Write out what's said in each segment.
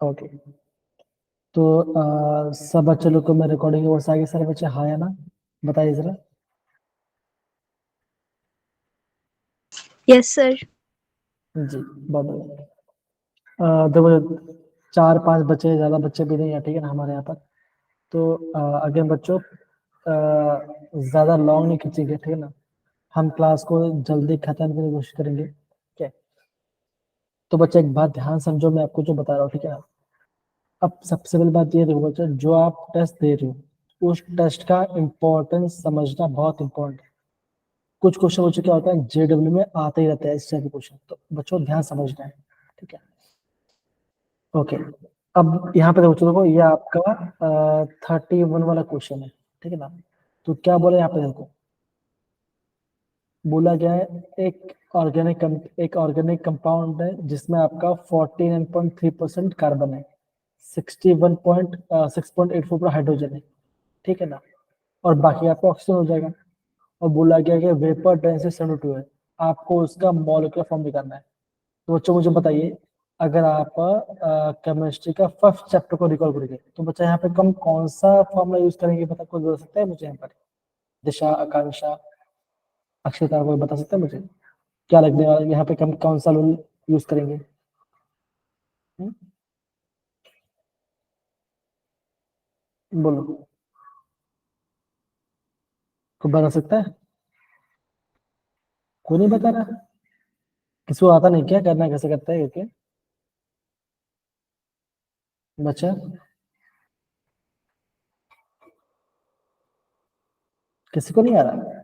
Okay, तो सब बच्चे लोग को मैं रिकॉर्डिंग और आगे सारे बच्चे हाँ या ना बताइए जरा। Yes sir. जी, बहुत बढ़िया। देखो 4-5 बच्चे, ज्यादा बच्चे भी नहीं है, ठीक है ना हमारे यहाँ पर। तो अगेन बच्चों, ज्यादा लॉन्ग नहीं खींचेंगे, ठीक है ना। हम क्लास को जल्दी खत्म करने की कोशिश करेंगे, ठीक है। तो बच्चे एक बात ध्यान समझो, मैं आपको जो बता रहा हूँ, ठीक है। अब सबसे पहली बात ये देखो बच्चों, जो आप टेस्ट दे रहे हो उस टेस्ट का इम्पोर्टेंस समझना बहुत इंपॉर्टेंट है। कुछ क्वेश्चन बच्चों क्या होता है, जेडब्ल्यू में आते ही रहता है इस तरह के क्वेश्चन, तो बच्चों ध्यान समझना है, ठीक है। ओके, अब यहाँ पे देखो, ये आपका 31 वाला क्वेश्चन है, ठीक है ना। तो क्या बोला यहाँ पे देखो, बोला गया है एक ऑर्गेनिक कंपाउंड है जिसमें आपका 49.3% कार्बन है, 6.84 पर हाइड्रोजन है, ठीक है ना। और बाकी आपका ऑक्सीजन हो जाएगा। और बोला गया कि वेपर डेंसिटी 72 है, आपको उसका मॉलिक्यूलर फॉर्म निकालना है। तो बच्चों मुझे बताइए, अगर आप केमिस्ट्री का फर्स्ट चैप्टर को रिकॉल करेंगे तो बच्चा यहाँ पे कम कौन सा फॉर्मूला यूज करेंगे, पता कोई बता सकता है मुझे यहाँ पर? दिशा, आकांक्षा, अक्षता, कोई बता सकता है मुझे क्या लगने वाला है यहाँ पे, कम कौन सा रूल यूज करेंगे? हम्म? बोलो, कोई बता सकता है? कोई नहीं बता रहा? किसी को आता नहीं क्या करना कैसे करता है क्या बच्चा? किसी को नहीं आ रहा?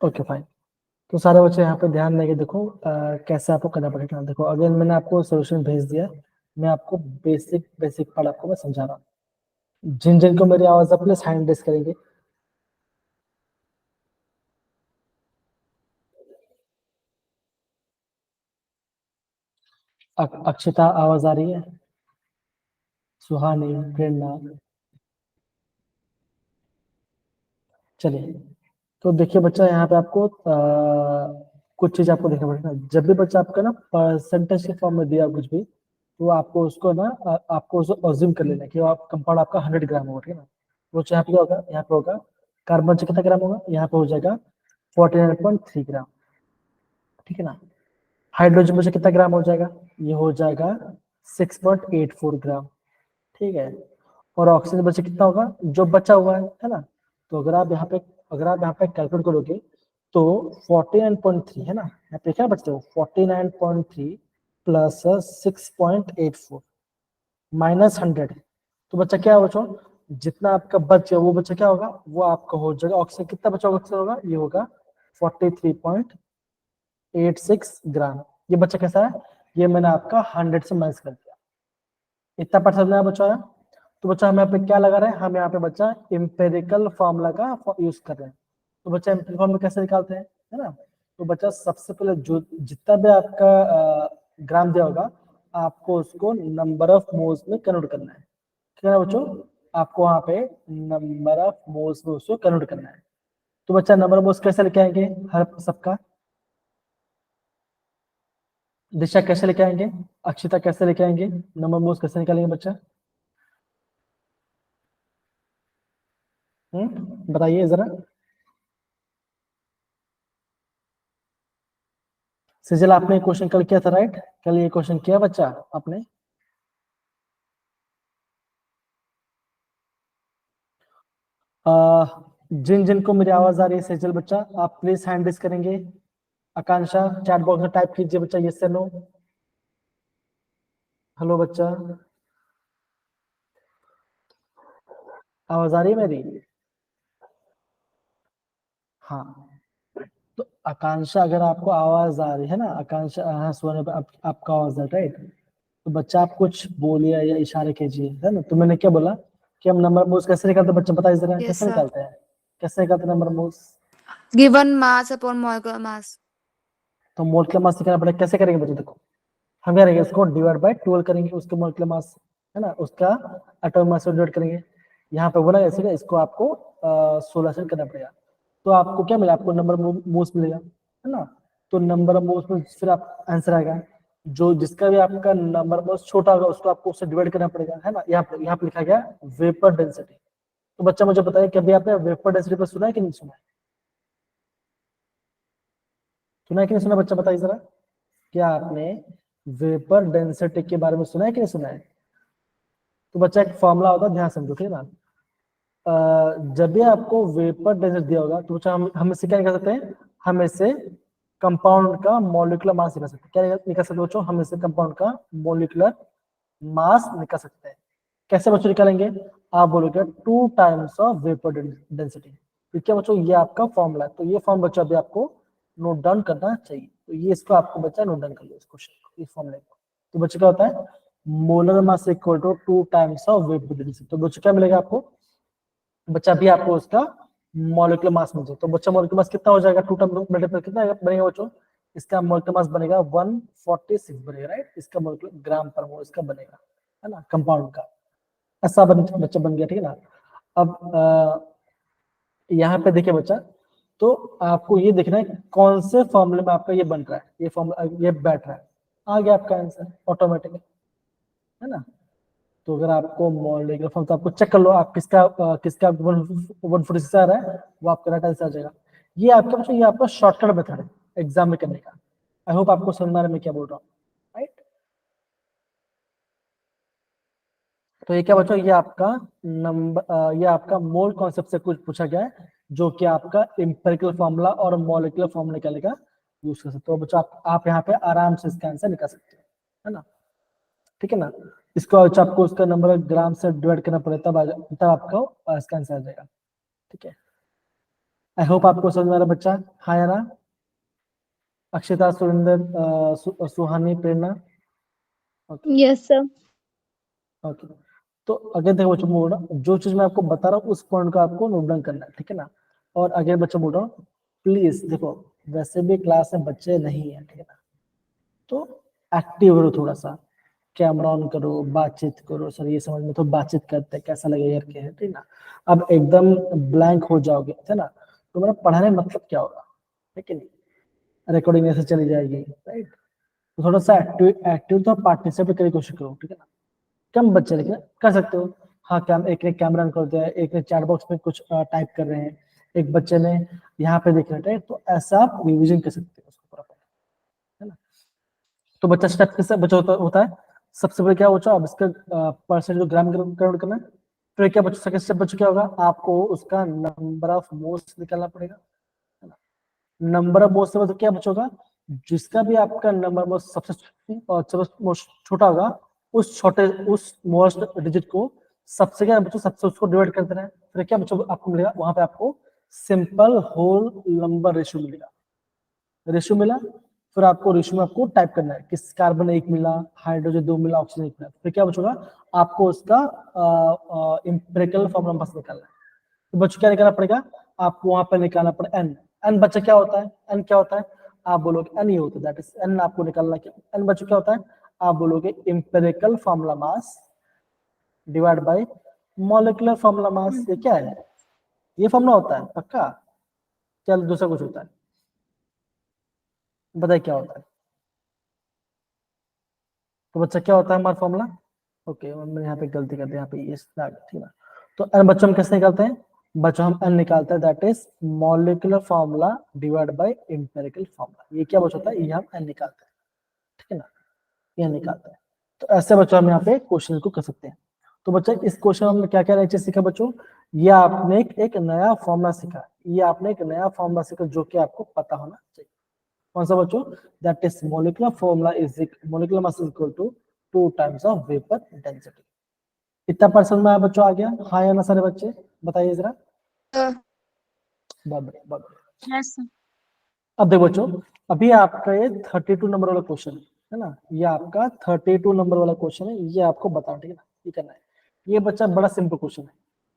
Okay fine. तो सारे बच्चे यहाँ पे ध्यान देंगे, देखो कैसे आपको करना पड़ेगा। देखो अगेन मैंने आपको सोल्यूशन भेज दिया, मैं आपको बेसिक बेसिक पार्ट आपको मैं समझा रहा हूँ। जिन जिन को मेरी आवाज अपने हैंड रेस करेंगे। अक्षता आवाज आ रही है? सुहानी, प्रेरणा, चलिए। तो देखिए बच्चा, यहाँ पे आपको कुछ चीज आपको देखना पड़ेगा। जब भी बच्चा आपका ना परसेंटेज के फॉर्म में दिया कुछ भी, तो आपको उसको ना आपको उसको अज्यूम कर लेना है कि आप कंपाउंड आपका 100 ग्राम होगा, ठीक है ना। वो यहाँ पे क्या होगा, यहाँ पे होगा कार्बन से कितना ग्राम होगा, यहाँ पे हो जाएगा 49.3 ग्राम, ठीक है ना। हाइड्रोजन में से कितना ग्राम हो जाएगा, ये हो जाएगा 6.84 ग्राम, ठीक है। और ऑक्सीजन में से कितना होगा जो बचा हुआ है ना। तो अगर आप यहाँ पे कैलकुलेट करोगे तो 49.3 है ना, यहाँ पे क्या बचते हो 49.3 प्लस 6.84 माइनस 100। तो बच्चा क्या बचो, जितना आपका बच गया वो बच्चा क्या होगा, वो आपका हो जाएगा ऑक्सीजन। कितना बचा होगा ऑक्सीजन होगा, ये होगा 43.86 ग्राम। ये बच्चा कैसा है, ये मैंने आपका 100 से माइनस कर दिया, इतना परसेंट नया बचा है। तो बच्चा हम यहाँ पे क्या लगा रहे हैं, हम यहाँ पे बच्चा इंपेरिकल फॉर्मूला का यूज कर रहे हैं। तो बच्चा इंपेरिकल फॉर्मूला कैसे निकालते हैं, है ना। तो बच्चा सबसे पहले जो जितना भी आपका ग्राम दिया होगा, आपको उसको नंबर ऑफ मोल्स में कन्वर्ट करना है, ठीक है ना बच्चों। आपको वहां पे नंबर ऑफ मोल्स में उसको कन्वर्ट करना है। तो बच्चा नंबर ऑफ मोल्स कैसे लेके आएंगे हर सबका? दिशा कैसे लेके आएंगे, अक्षिता कैसे लेके आएंगे, नंबर मोल्स कैसे निकालेंगे बच्चा? बताइए जरा। सिजल आपने क्वेश्चन कल किया था राइट, कल ये क्वेश्चन किया बच्चा आपने? जिन जिन को मेरी आवाज आ रही है सिजल बच्चा, आप प्लीज हैंड रेस करेंगे। आकांक्षा चैट बॉक्स में टाइप कीजिए बच्चा यस से नो। हेलो बच्चा, आवाज आ रही है मेरी? हाँ, तो आकांक्षा अगर आपको आवाज आ रही है ना, आकांक्षा हाँ सुने पे आपका आवाज आ राइट, तो बच्चा आप कुछ बोलिए या इशारे कीजिए, है ना। तो मैंने क्या बोला कि हम नंबर मोल्स कैसे निकालते हैं, बच्चा बताइए जरा यस कैसे सर। निकालते हैं, कैसे निकालते हैं number moles? Given mass upon molecular mass. तो मोलकुलर मास निकालना पड़ेगा, कैसे करेंगे बच्चा देखो, हम क्या करेंगे उसको डिवाइड बाय 12 करेंगे, उसके मोलकुलर मास है ना, उसका एटॉमिक मास से डिवाइड करेंगे। यहाँ पे बोला जैसे इसको आपको 16 से करना पड़ेगा। तो आपको क्या मिला, आपको नंबर मोल्स मिलेगा, है ना। तो नंबर ऑफ मोल्स में फिर आप आंसर आएगा, जो जिसका भी आपका नंबर मोल्स छोटा होगा उसको आपको उससे डिवाइड करना पड़ेगा, है ना। यहाँ पे लिखा गया वेपर डेंसिटी। तो बच्चा मुझे बताइए कभी आपने वेपर डेंसिटी पर सुना है कि नहीं सुना है? सुना है कि नहीं सुना, बच्चा बताइए जरा, क्या आपने वेपर डेंसिटी के बारे में सुना है कि नहीं सुना है? तो बच्चा एक फॉर्मूला होता है, ध्यान समझो, ठीक है ना। जब भी आपको वेपर डेंसिटी दिया होगा तो बच्चा हम इससे क्या निकाल सकते हैं, हम इससे कंपाउंड का मॉलिक्यूलर मास निकाल सकते हैं। क्या निकाल सकते हैं बच्चों, हम इससे कंपाउंड का मॉलिक्यूलर मास निकाल सकते हैं। कैसे बच्चों निकालेंगे, आप बोलोगे 2 टाइम्स ऑफ वेपर डेंसिटी। ठीक है बच्चों, ये आपका फॉर्मूला है। तो ये फॉर्म बच्चों अभी आपको नोट डाउन करना चाहिए। तो ये इसको आपको बच्चा नोट डाउन कर लो, इस क्वेश्चन को, इस फॉर्मूले को। तो बच्चों क्या होता है, molar mass equal to 2 times of vapour density. तो बच्चों क्या मिलेगा आपको, बच्चा भी आपको उसका मॉलिक्यूलर मास मिल जाए। तो बच्चा मॉलिक्यूलर मास कितना हो जाएगा, 2 टाइम मल्टीप्लाई कितना बनेगा बच्चों, इसका मॉलिक्यूलर मास बनेगा 146 बनेगा, राइट। इसका मॉलिक्यूलर ग्राम पर मोल इसका बनेगा, है ना, कंपाउंड का। ऐसा बच्चा बन गया, ठीक है ना। अब यहाँ पे देखिए बच्चा, तो आपको ये देखना है कौन से फॉर्मूले में आपका ये बन रहा है, ये फॉर्मूला ये बैठ रहा है, आ गया आपका आंसर ऑटोमेटिकली, है ना। तो अगर आपको मॉलिक्यूलर फॉर्म, तो आपको चेक कर लो आप किसका 146 आ रहा है, वो आपका राइट आंसर आ जाएगा। ये आपका बच्चों, ये आपका शॉर्टकट मेथड है एग्जाम में करने का। आई होप आपको समझ में आ रहा है मैं क्या बोल रहा हूँ, राइट। तो ये क्या बच्चों, ये आपका नंबर, ये आपका मोल कॉन्सेप्ट से कुछ पूछा गया है, जो कि आपका एम्पिरिकल फॉर्मूला और मॉलिक्यूलर फॉर्मूला निकालने का यूज कर सकते हो। बच्चों आप यहाँ पे आराम से इसका आंसर निकाल सकते हो, है ना, ठीक है ना। इसको आपको उसका नंबर ग्राम से डिवाइड करना पड़ेगा, तब आपको इसका आंसर आ जाएगा, ठीक है। आई होप आपको समझ में आ रहा है बच्चा, हाँ या ना। अक्षिता, सुरेंद्र, सुहानी, प्रेरणा, ओके यस सर। ओके। तो अगर देखो बच्चों बोल रहा हूँ, जो चीज मैं आपको बता रहा हूँ उस पॉइंट को आपको नोट डाउन करना है, ठीक है ना। और अगर बच्चा बोल रहा हूँ, प्लीज देखो, वैसे भी क्लास में बच्चे नहीं है, ठीक है ना, तो एक्टिव रहो थोड़ा सा, कैमरा ऑन करो, बातचीत करो। सर ये समझ में तो बातचीत करते हैं, कैसा लगेगा यार, क्या है, ठीक ना। अब एकदम ब्लैंक हो जाओगे, है ना, तो मेरा पढ़ाने में मतलब क्या होगा, है कि नहीं। रिकॉर्डिंग ऐसे चली जाएगी, राइट। तो थोड़ा सा एक्टिव एक्टिव तो पार्टिसिपेट करने की कोशिश करो, ठीक है ना। कम बच्चे लेकिन कर सकते हो। हाँ, एक ने कैमरा ऑन कर दिया है, एक ने चैट बॉक्स में कुछ टाइप कर रहे हैं, एक बच्चे ने यहाँ पे देख रहे हैं, तो ऐसा आप रिविजन कर सकते हो उसको पूरा, है ना। तो बच्चा स्टेप कैसे बच्चा होता है, सबसे पहले क्या बच्चा, अब इसका परसेंट जो ग्राम कन्वर्ट करना है। फिर क्या बच्चा, सेकंड स्टेप बच्चा क्या होगा, आपको उसका नंबर ऑफ मोल्स निकालना पड़ेगा, है ना। नंबर ऑफ मोल्स से मतलब क्या बचोगा, जिसका भी आपका नंबर मोल्स सबसे छोटा होगा, उस मोस्ट डिजिट को सबसे क्या बच्चों, सबसे उसको डिवाइड कर देना है। फिर क्या बच्चों आपको मिलेगा, वहां पे आपको सिंपल होल नंबर रेशियो मिलेगा, रेशियो मिला। फिर आपको रेशियो में आपको टाइप करना है, किस कार्बन 1 मिला, हाइड्रोजन 2 मिला, ऑक्सीजन 1 मिला। फिर क्या बचेगा, आपको उसका एम्पिरिकल फॉर्मूला बस निकालना है। तो बच्चों क्या निकालना पड़ेगा, आपको वहां पर निकालना पड़ेगा एन। एन बच्चा क्या होता है, एन क्या होता है, आप बोलोगे एन ये होता है, दैट इज एन आपको निकालना। क्या एन बच्चों क्या होता है, आप बोलोगे empirical formula mass divide by molecular formula mass. ये क्या है, ये फॉर्मूला होता है पक्का, क्या दूसरा कुछ होता है, बताइए क्या होता है। तो बच्चा क्या होता है हमारा फॉर्मूला, ओके मैंने यहाँ पे गलती कर दी, यहाँ पे ये ठीक है। तो एन बच्चों हम कैसे निकालते हैं, बच्चों हम एन निकालते हैं, that is molecular formula divide by empirical formula. ये क्या बच्चा होता है, ये हम एन निकालते हैं, ठीक है ना, ये निकालते हैं। तो ऐसे बच्चों हम यहाँ पे क्वेश्चन को कर सकते हैं। तो बच्चा इस क्वेश्चन में हमने क्या क्या नई चीज सीखा बच्चों, ये आपने एक नया फॉर्मूला सीखा, ये आपने एक नया फॉर्मूला सीखा जो कि आपको पता होना चाहिए। कौन सा बच्चों, that is molecular formula is molecular mass is equal to 2 times of vapour density. कितना परसेंट में बच्चों आ गया, हाँ या ना सारे बच्चे बताइए जरा। बहुत बढ़िया, बहुत बढ़िया। Yes sir. अब देखो बच्चों, अभी आपका ये 32 नंबर वाला क्वेश्चन है ना, ये आपका 32 नंबर वाला क्वेश्चन है, ये आपको बताना, ठीक है ना, ये करना है। ये बच्चा बड़ा सिंपल क्वेश्चन है,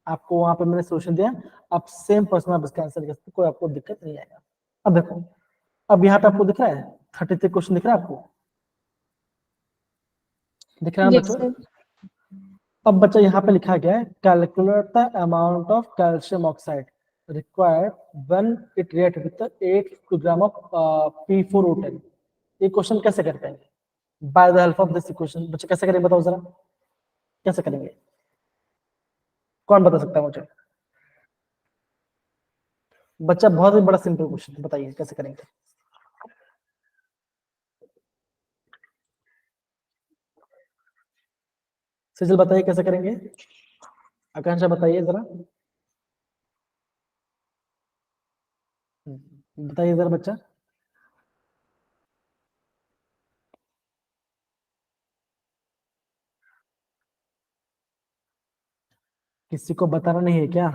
आपको वहां पे मैंने सोल्यूशन दिया, आप सेम पर्सन आप इसका आंसर कर सकते, कोई आपको दिक्कत नहीं आएगा। अब देखो, अब यहाँ पे आपको दिख रहा है 33 क्वेश्चन दिख रहा है आपको, दिख रहा है यस बच्चों। सर। अब बच्चा यहाँ पे लिखा गया है calculate the amount of calcium oxide required when it reacted with the 8 kilogram of P4O10. ये क्वेश्चन कैसे कर पाएंगे by the help of this equation? बच्चे कैसे करेंगे बताओ जरा, कैसे करेंगे? कौन बता सकता है मुझे? बच्चा बहुत ही बड़ा सिंपल क्वेश्चन, बताइए कैसे करेंगे? सजल बताइए कैसे करेंगे? आकांक्षा बताइए जरा, बताइए जरा बच्चा। किसी को बताना नहीं है क्या?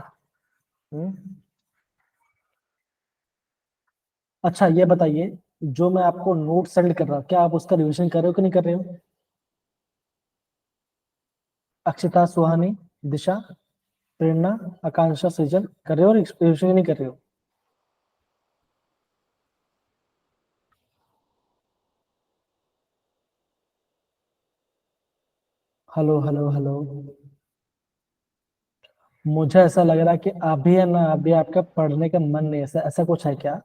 अच्छा ये बताइए, जो मैं आपको नोट सेंड कर रहा हूँ क्या आप उसका रिवीजन कर रहे हो कि नहीं कर रहे हो? अक्षिता, सुहानी, दिशा, प्रेरणा, आकांक्षा, सृजन कर रहे हो रिवीजन नहीं कर रहे हो? हेलो हेलो हेलो, मुझे ऐसा लग रहा है कि अभी है ना, अभी आपका पढ़ने का मन नहीं है, ऐसा ऐसा कुछ है क्या?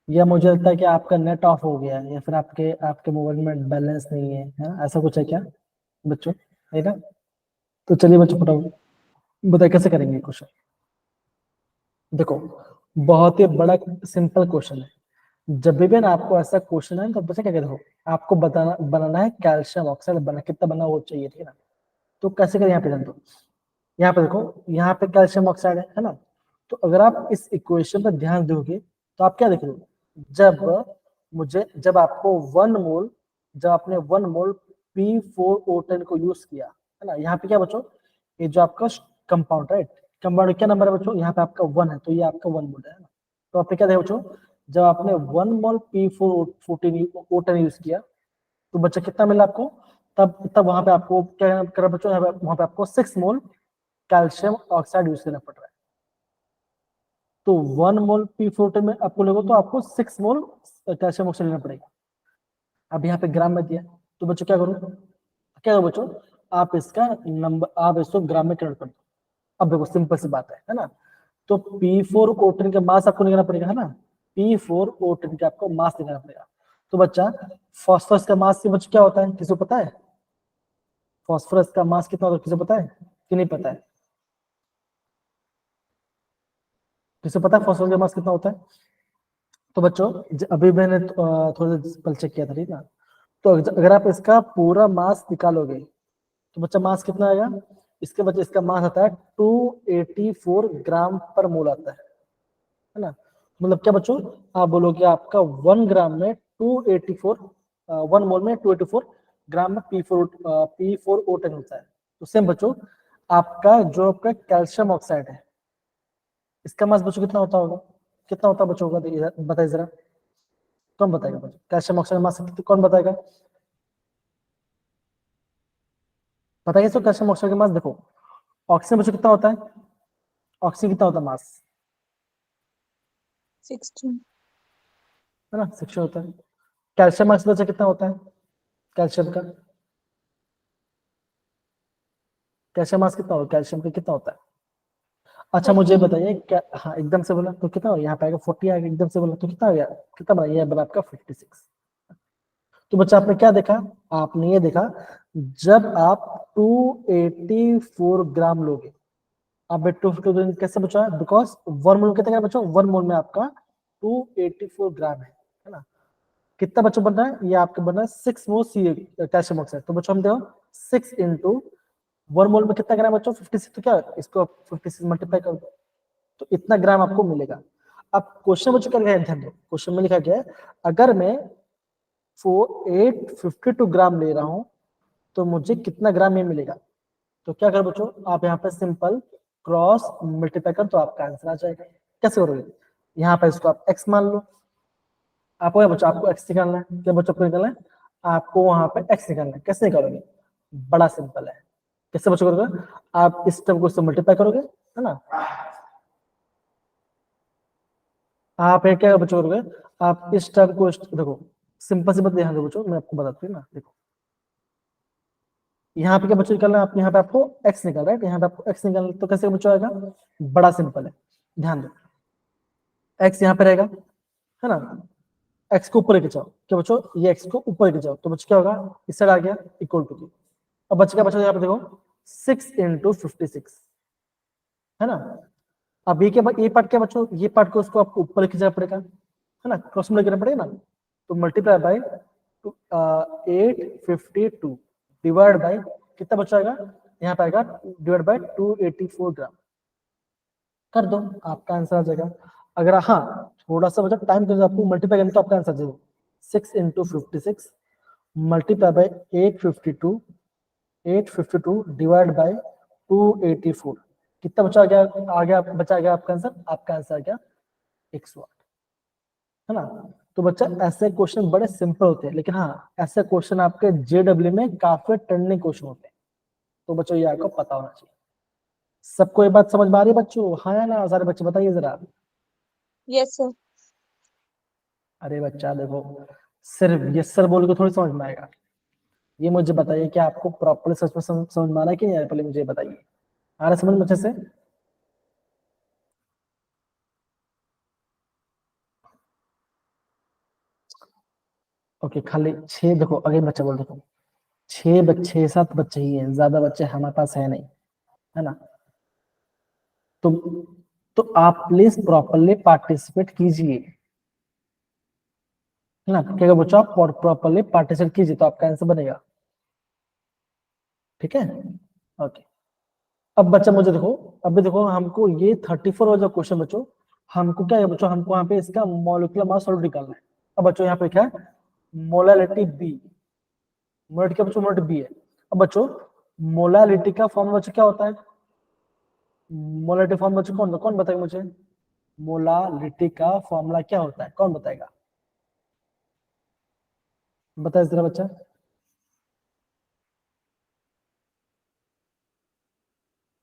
या मुझे लगता है कि आपका नेट ऑफ हो गया है, या फिर आपके आपके मोबाइल में बैलेंस नहीं है, ऐसा कुछ है क्या बच्चों? है ना? तो चलिए बच्चों फटाफट बताइए कैसे करेंगे क्वेश्चन। देखो बहुत ही बड़ा सिंपल क्वेश्चन है। जब भी ना आपको ऐसा क्वेश्चन है तो बच्चा क्या कहते हो, आपको बताना बनाना है कैल्शियम ऑक्साइड बना कितना बना वो चाहिए, ठीक है ना? तो कैसे करें, यहाँ पे जान दो, यहाँ पे देखो, यहाँ पे कैल्शियम ऑक्साइड है ना? तो अगर आप इस इक्वेशन पर ध्यान दोगे तो आप क्या देख रहे हो, जब आपको 1 मोल, जब आपने 1 मोल P4O10 को यूज किया है ना, यहाँ पे क्या बच्चों, ये जो आपका कंपाउंड, राइट? कंपाउंड क्या नंबर है बच्चों, यहाँ पे आपका 1 है, तो ये आपका 1 मोल है ना? तो आपने क्या देखा बच्चों, जब आपने 1 मोल P4O10 यूज किया तो बच्चा कितना मिला आपको, तब तब वहां पे आपको क्या करा बच्चों, वहां पे आपको 6 मोल कैल्शियम ऑक्साइड यूज करना पड़ रहा है। तो 1 मोल P4O10 में आपको लगो तो आपको 6 मोल कैल्शियम ऑक्साइड लेना पड़ेगा। अब यहाँ पे ग्राम में दिया, तो बच्चों क्या करो, क्या करो बच्चों, आप इसका नंबर, आप इसको ग्राम में कन्वर्ट कर दो। अब देखो सिंपल सी बात है ना? तो P4O10 का मास आपको निकालना पड़ेगा, है ना? P4O10 का आपको मास निकालना पड़ेगा। तो बच्चा फॉस्फोरस का मास बच्चा क्या होता है, किसी को पता है? फॉस्फोरस का मास कितना होता है, किसी को पता है कि नहीं पता है? किसी को पता है फॉस्फोरस का मास कितना होता है? तो बच्चों अभी मैंने थोड़ा पल चेक किया था, ठीक ना? तो अगर आप इसका पूरा मास निकालोगे तो बच्चा मास कितना आएगा, इसके बच्चे इसका मास आता है 284 ग्राम पर मोल आता है ना? मतलब क्या बच्चों, आप बोलोगे आपका 1 ग्राम में 284, 1 मोल में 284 ग्राम में P4O10 होता है। तो सेम बच्चों आपका जो आपका कैल्शियम ऑक्साइड है इसका मास बच्चों कितना होता होगा, कितना होता बच्चों होगा, बताइए जरा, कौन बताएगा बच्चों कैल्शियम ऑक्साइड मास कौन बताएगा? बताइए तो कैल्शियम ऑक्साइड का मास देखो, ऑक्सीजन बच्चों कितना होता है, ऑक्सीजन कितना होता है मास, 16. है ना? 6 होता है। कैल्शियम मास बच्चा कितना होता है, कैल्शियम का, कैल्शियम मास कितना होता है, कैल्शियम का कितना होता है? अच्छा मुझे बताइए क्या, हाँ एकदम से बोला तो कितना हो, यहाँ पे आएगा 40 आएगा, एकदम से बोला तो कितना हो गया, कितना बना, ये बना आपका 56। तो बच्चा आपने क्या देखा, आपने ये देखा, जब आप 284 ग्राम लोगे, आप 252 कैसे बचा, बिकॉज 1 मोल कितना बचा, 1 मोल में आपका 284 ग्राम है ना? कितना बच्चों बन रहा है, ये आपका बन रहा है 6 मोल सी कैल्शियम ऑक्साइड। तो बच्चों हम देखो 6 इंटू 1 मोल में कितना ग्राम बच्चों 56, तो क्या इसको 56 मल्टीप्लाई कर दो तो इतना ग्राम आपको मिलेगा। अब क्वेश्चन बच्चों क्या लिखा है, ध्यान दो, क्वेश्चन में लिखा गया है अगर मैं 852 ग्राम ले रहा हूं तो मुझे कितना ग्राम ये मिलेगा। तो क्या करो बच्चों, आप यहाँ पे सिंपल क्रॉस मल्टीप्लाई कर तो आपका आंसर आ जाएगा। कैसे करोगे, यहाँ पे इसको आप x मान लो, आपको क्या बच्चों, आपको x निकालना है, क्या बच्चों को निकालना है, आपको वहां पे x निकालना है। कैसे निकालोगे, बड़ा सिंपल है, कैसे बच्चों करोगे, आप इस टर्म को इससे मल्टीप्लाई करोगे, है ना? आप ये क्या बच्चों करोगे, आप इस टर्म को देखो, सिंपल सी बात ध्यान दो बच्चों, मैं आपको बताती हूँ ना, देखो यहाँ पे क्या बच्चों निकलना है, आप यहाँ पे आपको x निकल रहा है, यहाँ पे आपको x निकलना है, तो कैसे बच्चों आएगा, बड़ा सिंपल है, ध्यान दो x यहाँ पे रहेगा, है ना, x को ऊपर लेके जाओ, क्या बच्चों ये x को ऊपर लेके जाओ, तो बच्चों क्या होगा, इस साइड आ गया इक्वल टू, अब बच्चे क्या बच्चों यहाँ पे देखो 6 × 56, है ना। अब ये क्या, ये पार्ट क्या बच्चों, ये पार्ट को उसको आपको ऊपर लेके जाना पड़ेगा, है ना, क्रॉस में लेके जाना पड़ेगा ना, तो मल्टीप्लाई बाय 852 डिवाइड बाय कितना बच्चा आएगा, यहाँ पे आएगा डिवाइड बाय 284 ग्राम, कर दो आपका आंसर आ जाएगा। अगर हाँ थोड़ा सा बचा टाइम के आपको मल्टीप्लाई करना तो आपका आंसर देखो 6 × 56 मल्टीप्लाई बाय 852 डिवाइड बाय 284, कितना बचा गया, आ गया बचा गया आपका आंसर आ गया 108, है ना। तो बच्चा ऐसे क्वेश्चन बड़े सिंपल होते हैं, लेकिन हाँ ऐसे क्वेश्चन आपके जेडब्ल्यू में काफी टर्निंग क्वेश्चन होते हैं, तो बच्चों ये आपको पता होना चाहिए। सबको ये बात समझ में आ रही है बच्चों, हाँ या ना, सारे बच्चे बताइए जरा। Yes sir. अरे बच्चा देखो सिर्फ यस सर बोल के थोड़ी समझ में आएगा, ये मुझे बताइए कि आपको प्रॉपर्ली सच में समझ में आ रहा है कि नहीं, पहले मुझे बताइए, आ रहा है समझ में अच्छे से। ओके खाली 6, देखो अगले बच्चा बोल, देखो 6 7 बच्चे ही हैं, ज्यादा बच्चे हमारे पास है नहीं, है ना। तो तो आप प्लीज प्रॉपरली पार्टिसिपेट कीजिए, है ना, क्या बच्चों आप प्रॉपरली पार्टिसिपेट कीजिए तो आपका आंसर बनेगा, ठीक है। ओके अब बच्चा मुझे देखो, अभी देखो हमको ये 34 वाला क्वेश्चन बच्चों, हमको क्या है बच्चों, हमको यहाँ पे इसका मॉलिक्यूलर मास सॉल्यूट निकालना है। अब बच्चों यहाँ पे क्या है, मोलालिटी बी, मोलालिटी क्या बच्चों, मोलालिटी बी है। अब बच्चों मोलालिटी का फॉर्मूला बच्चों क्या होता है, मोलालिटी फॉर्मूला बच्चों कौन बताएगा मुझे, मोलालिटी का फॉर्मूला क्या होता है, कौन बताएगा, बताइए जरा बच्चा।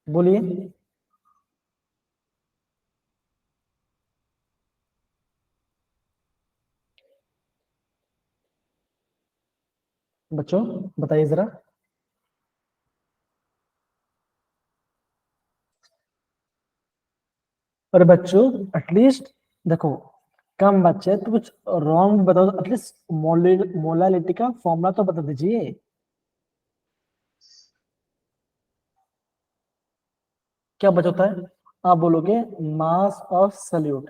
बोलिए बच्चों, बताइए जरा। और बच्चों एटलीस्ट देखो कम बच्चे तो कुछ रॉन्ग बताओ, एटलीस्ट मोलालिटी का फॉर्मूला तो बता दीजिए। क्या बचता है, आप बोलोगे mass of solute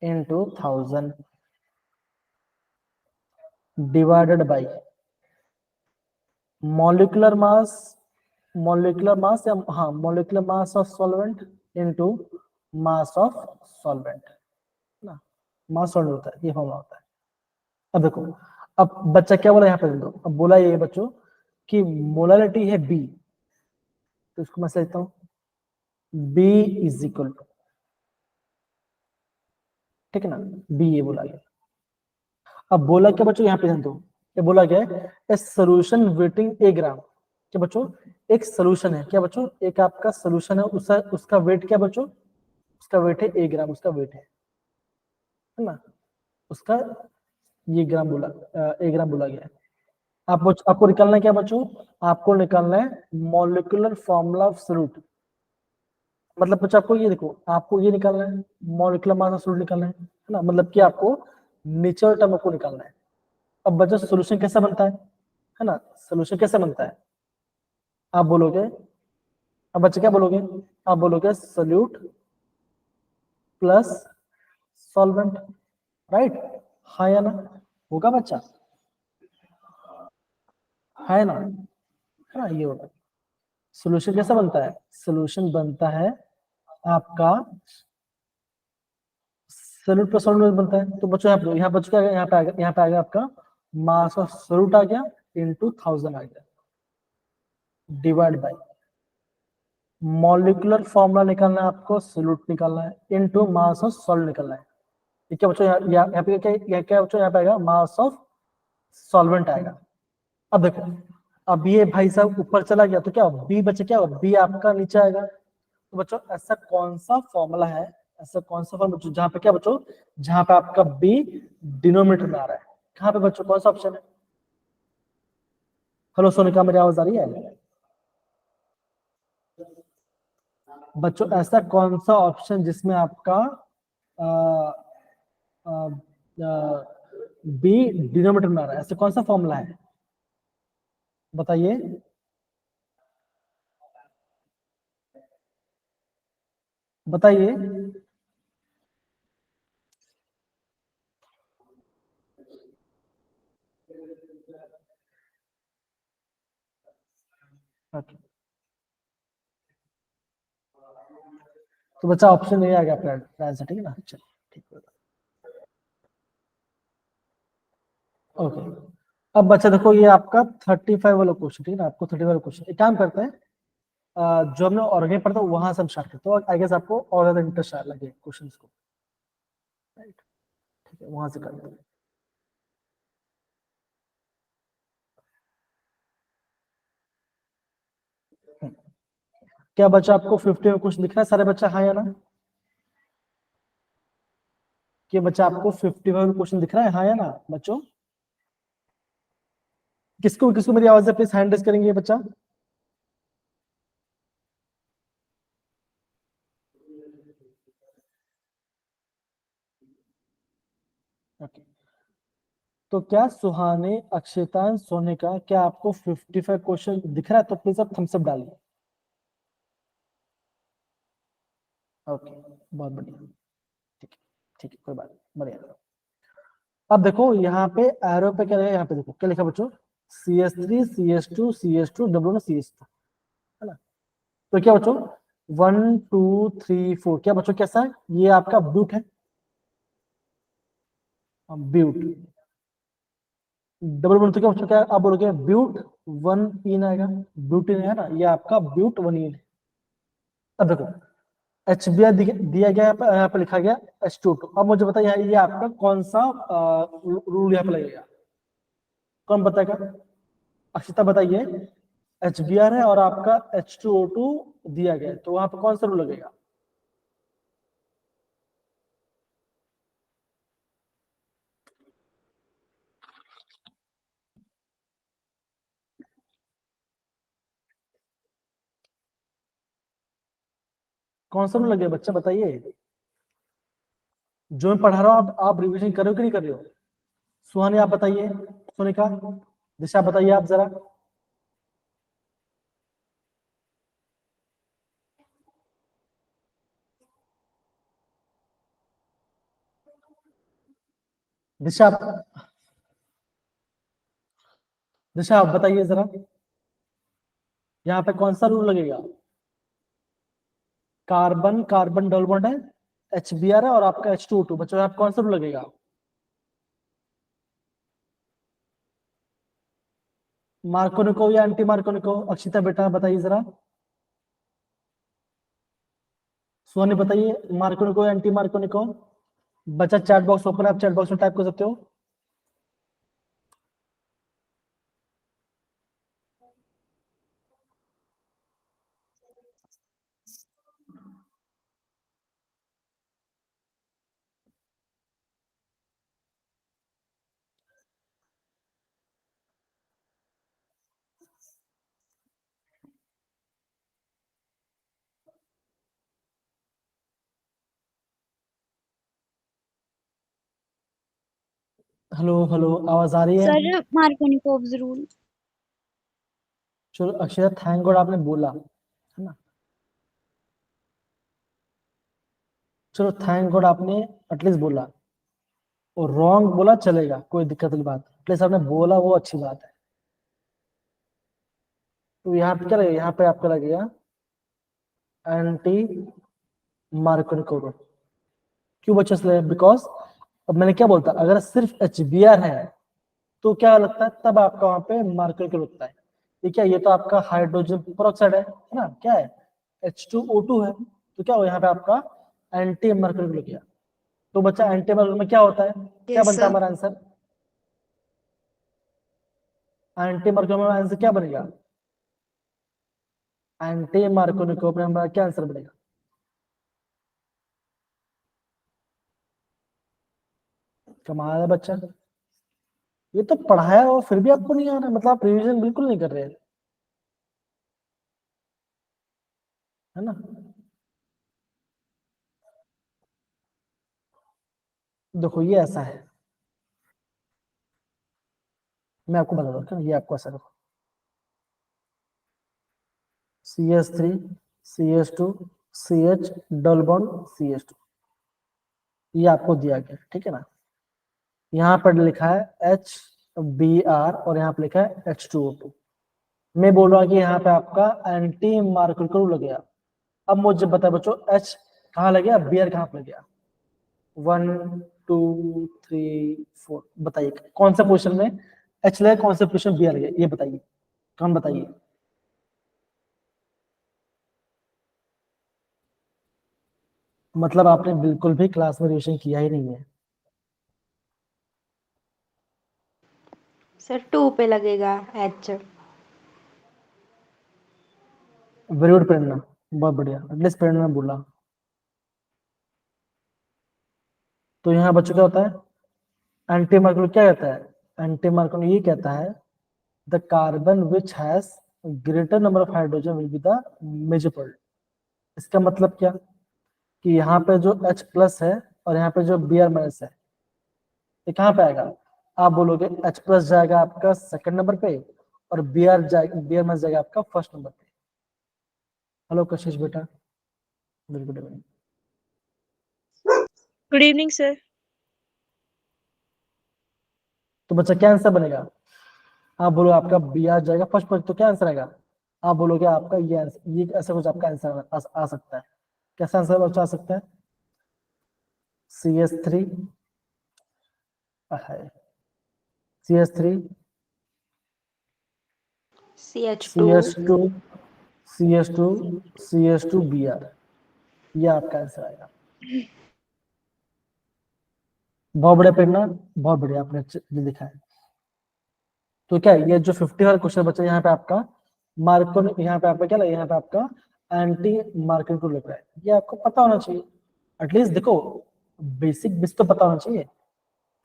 into 1000 divided by molecular mass, molecular mass या हाँ molecular mass of solvent into mass of solvent, ना मास सॉल्वेंट होता है, ये फॉर्मूला होता है। अब देखो, अब बच्चा क्या बोला यहाँ पे देखो, अब बोला ये बच्चों कि मोलालिटी है बी, तो इसको मैं लिखता हूँ बी इज इक्वल टू, ठीक है ना, बी ये बोला गया। अब बोला क्या बच्चों यहाँ पे ध्यान दो, ये बोला गया है ए सोल्यूशन वेटिंग ए ग्राम, क्या बच्चों एक सोल्यूशन है, क्या बच्चों एक आपका सोल्यूशन है, उसका वेट क्या बच्चों, उसका वेट है ए ग्राम, उसका वेट है ना, उसका ये ग्राम बोला, ए ग्राम बोला गया है। आपको निकालना है क्या बच्चों, आपको निकालना है मॉलिक्यूलर फॉर्मूला ऑफ सॉल्यूट, मतलब बच्चों आपको ये देखो, आपको ये निकालना है मॉलिक्यूलर मास ऑफ सॉल्यूट निकालना है ना, मतलब कि आपको नेचुरल टर्म को निकालना है। अब बच्चों सॉल्यूशन कैसा बनता है ना, सॉल्यूशन कैसे बनता है, आप बोलोगे, अब बच्चे क्या बोलोगे, आप बोलोगे सॉल्यूट प्लस सॉल्वेंट, राइट, हाँ या ना, होगा बच्चा, है ना, है ना, ये होगा। सॉल्यूशन कैसा बनता है, सॉल्यूशन बनता है आपका सॉल्यूट प्लस सॉल्वेंट बनता है, तो बच्चों यहाँ बच्चों क्या यहाँ पे आ गया आपका मास ऑफ सॉल्यूट आ गया इनटू 1000 आ गया डिवाइड बाय मॉलिक्यूलर फॉर्मूला निकालना है आपको, सॉल्यूट निकालना है इनटू मास ऑफ सॉल्ट निकालना है। ठीक है बच्चों, यहाँ पे क्या बच्चों यहाँ पे आएगा मास ऑफ सॉल्वेंट आएगा। अब देखो, अब ये भाई साहब ऊपर चला गया तो क्या बी बचे, क्या बी आपका नीचे आएगा। तो बच्चों ऐसा कौन सा फॉर्मूला है, ऐसा कौन सा फॉर्मूला जहाँ पे क्या बच्चों, जहाँ पे आपका बी डिनोमिनेटर में आ रहा है, कहाँ पे बच्चों कौन सा ऑप्शन है, हेलो सोनिका, मेरी आवाज आ रही है? बच्चों ऐसा कौन सा ऑप्शन जिसमें आपका बी डिनोमिनेटर में आ रहा है, ऐसा कौन सा फॉर्मूला है बताइए। बताइए। ओके, तो बच्चा ऑप्शन ए आ गया आपका आंसर, ठीक है ना? चलिए ठीक है। ओके, अब बच्चा देखो ये आपका 35 वाला क्वेश्चन, ठीक है ना? आपको 35 वाला क्वेश्चन एक काम करते हैं, जो हमने ऑर्गेनाइज पढ़ा था वहां से हम स्टार्ट करते हैं, तो आई गेस आपको और ज्यादा इंटरेस्ट लगे क्वेश्चंस को, राइट? ठीक है, वहां से करते हैं। क्या बच्चा आपको 50 में क्वेश्चन दिख रहा है सारे बच्चा, हाँ या ना? क्या बच्चा आपको 50 में क्वेश्चन दिख रहा है, हाँ या ना बच्चों? किसको किसको मेरी आवाज से प्लीज हैंड रेज करेंगे ये बच्चा? ओके, तो क्या सुहाने, अक्षिता, सोनिका, क्या आपको 55 क्वेश्चन दिख रहा है? तो प्लीज आप थम्स अप डालिए। ओके, बहुत बढ़िया, ठीक है, ठीक है, कोई बात नहीं, बढ़िया। अब देखो यहाँ पे एरो पे क्या है, यहाँ पे देखो क्या लिखा बच्चों, CS3 CS2 CS2 W CS2, है ना? तो क्या बच्चों 1 2 3 4 क्या बच्चों कैसा है, ये आपका ब्यूट है, ब्यूट। डबल बन तो क्या बच्चों, क्या आप बोलोगे ब्यूट 1 इन आएगा, ब्यूटिन है ना, ये आपका ब्यूट 1 इन है। अब देखो HBr दिया गया, यहाँ पे लिखा गया H2O। अब मुझे बताइए ये आपका कौन सा रूल यहाँ पे लगेगा, कौन बताएगा? अक्षिता बताइए। HBr है और आपका H2O2 दिया गया है, तो वहां पे कौन सा रूल लगेगा? कौन सा रूल लगेगा बच्चा बताइए? जो मैं पढ़ा रहा हूँ आप रिविजन कर रहे हो कि नहीं कर रहे हो? सुहानी आप बताइए, सोनिका, दिशा बताइए आप जरा। दिशा दिशा आप बताइए जरा, यहाँ पे कौन सा रूल लगेगा? कार्बन कार्बन डबल बॉन्ड है, HBr है और आपका H2O2, बच्चों यहाँ पे कौन सा रूल लगेगा? मार्कोनिको या एंटी मार्कोनिको? अक्षिता बेटा बताइए जरा। सोनी बताइए, मार्कोनिको या एंटी मार्कोनिको? बच्चा चैट बॉक्स ओपन है, आप चैट बॉक्स में टाइप कर सकते हो। हेलो हेलो, आवाज आ रही है? Sir Markovnikov's rule. चलो अक्षय थैंक गॉड आपने बोला, है ना? चलो थैंक गॉड आपने एटलीस्ट बोला, और रॉन्ग बोला चलेगा, कोई दिक्कत नहीं बात, एटलीस्ट आपने बोला वो अच्छी बात है। तो यहाँ पे क्या लगेगा, यहाँ पे आपका लगेगा एंटी मार्कोनिको। क्यों बच्चे इसलिए बिकॉज अब मैंने क्या बोलता, अगर सिर्फ HBr है तो क्या लगता है, तब आपका वहां पे मार्कोनिको लगता है। ये क्या, ये तो आपका हाइड्रोजन पेरोक्साइड है ना, क्या है H2O2 है, तो क्या हो यहाँ पे आपका एंटी मार्कोनिको लग गया। तो बच्चा एंटी मार्कोनिको में क्या होता है, क्या Yes, बनता है sir. हमारा आंसर? एंटी मार्कोनिको में आंसर क्या बनेगा? एंटी मार्कोनिको में हमारा क्या आंसर बनेगा? कमाल है बच्चा। ये तो पढ़ाया और फिर भी आपको नहीं आ रहा, मतलब आप रिवीजन बिल्कुल नहीं कर रहे हैं, है ना। देखो ये ऐसा है, मैं आपको बता दूं, ये आपको ऐसा देखो, CH3 CH2 CH double bond CH2, ये आपको दिया गया, ठीक है ना। यहाँ पर लिखा है HBr और यहाँ पे लिखा है H2O2। मैं बोल रहा हूँ कि यहाँ पे आपका एंटी मार्केट लग गया। अब मुझे बता बच्चों, H कहाँ लग गया, Br कहाँ पे लग गया, 1 2 3 4, बताइए कौन सा पोजिशन में H लगे, कौन सा पोजिशन Br लगे, ये बताइए, कौन बताइए। मतलब आपने बिल्कुल भी क्लास में रिविजन किया ही नहीं है। सर 2 पे लगेगा एच। वेरी गुड प्रेरणा, बहुत बढ़िया, एटलीस्ट प्रेरणा ने बोला। तो यहाँ बच्चों क्या होता है, एंटी मार्केट क्या कहता है, एंटी मार्केट ये कहता है the carbon which has greater number of hydrogen will be the major product. इसका मतलब क्या, कि यहाँ पे जो H प्लस है और यहाँ पे जो Br माइनस है, ये कहाँ पे आएगा, आप बोलोगे H प्लस जाएगा आपका सेकंड नंबर पे और Br माइनस जाएगा आपका फर्स्ट नंबर पे। हेलो कशिश बेटा, very good evening. Good evening sir. तो बच्चा क्या आंसर बनेगा, आप बोलो आपका Br जाएगा फर्स्ट पर, तो क्या आंसर आएगा, आप बोलोगे आपका ये आंसर, ये ऐसा कुछ आपका आंसर आ सकता है। कैसा आंसर बच्चा आ सकता है, CH3 है, CH3 CH2 CH2 CH2 CH2 Br, ये आपका आंसर आएगा। बहुत बढ़िया प्रेरणा, बहुत बढ़िया, आपने ये लिखा है। तो क्या है, ये जो 50 वाला क्वेश्चन बचा, यहाँ पे आपका मार्को, यहाँ पे आपका क्या लगा, यहाँ पे आपका एंटी मार्केट को लग रहा है, ये आपको पता होना चाहिए एटलीस्ट। देखो बेसिक बिस तो पता होना चाहिए।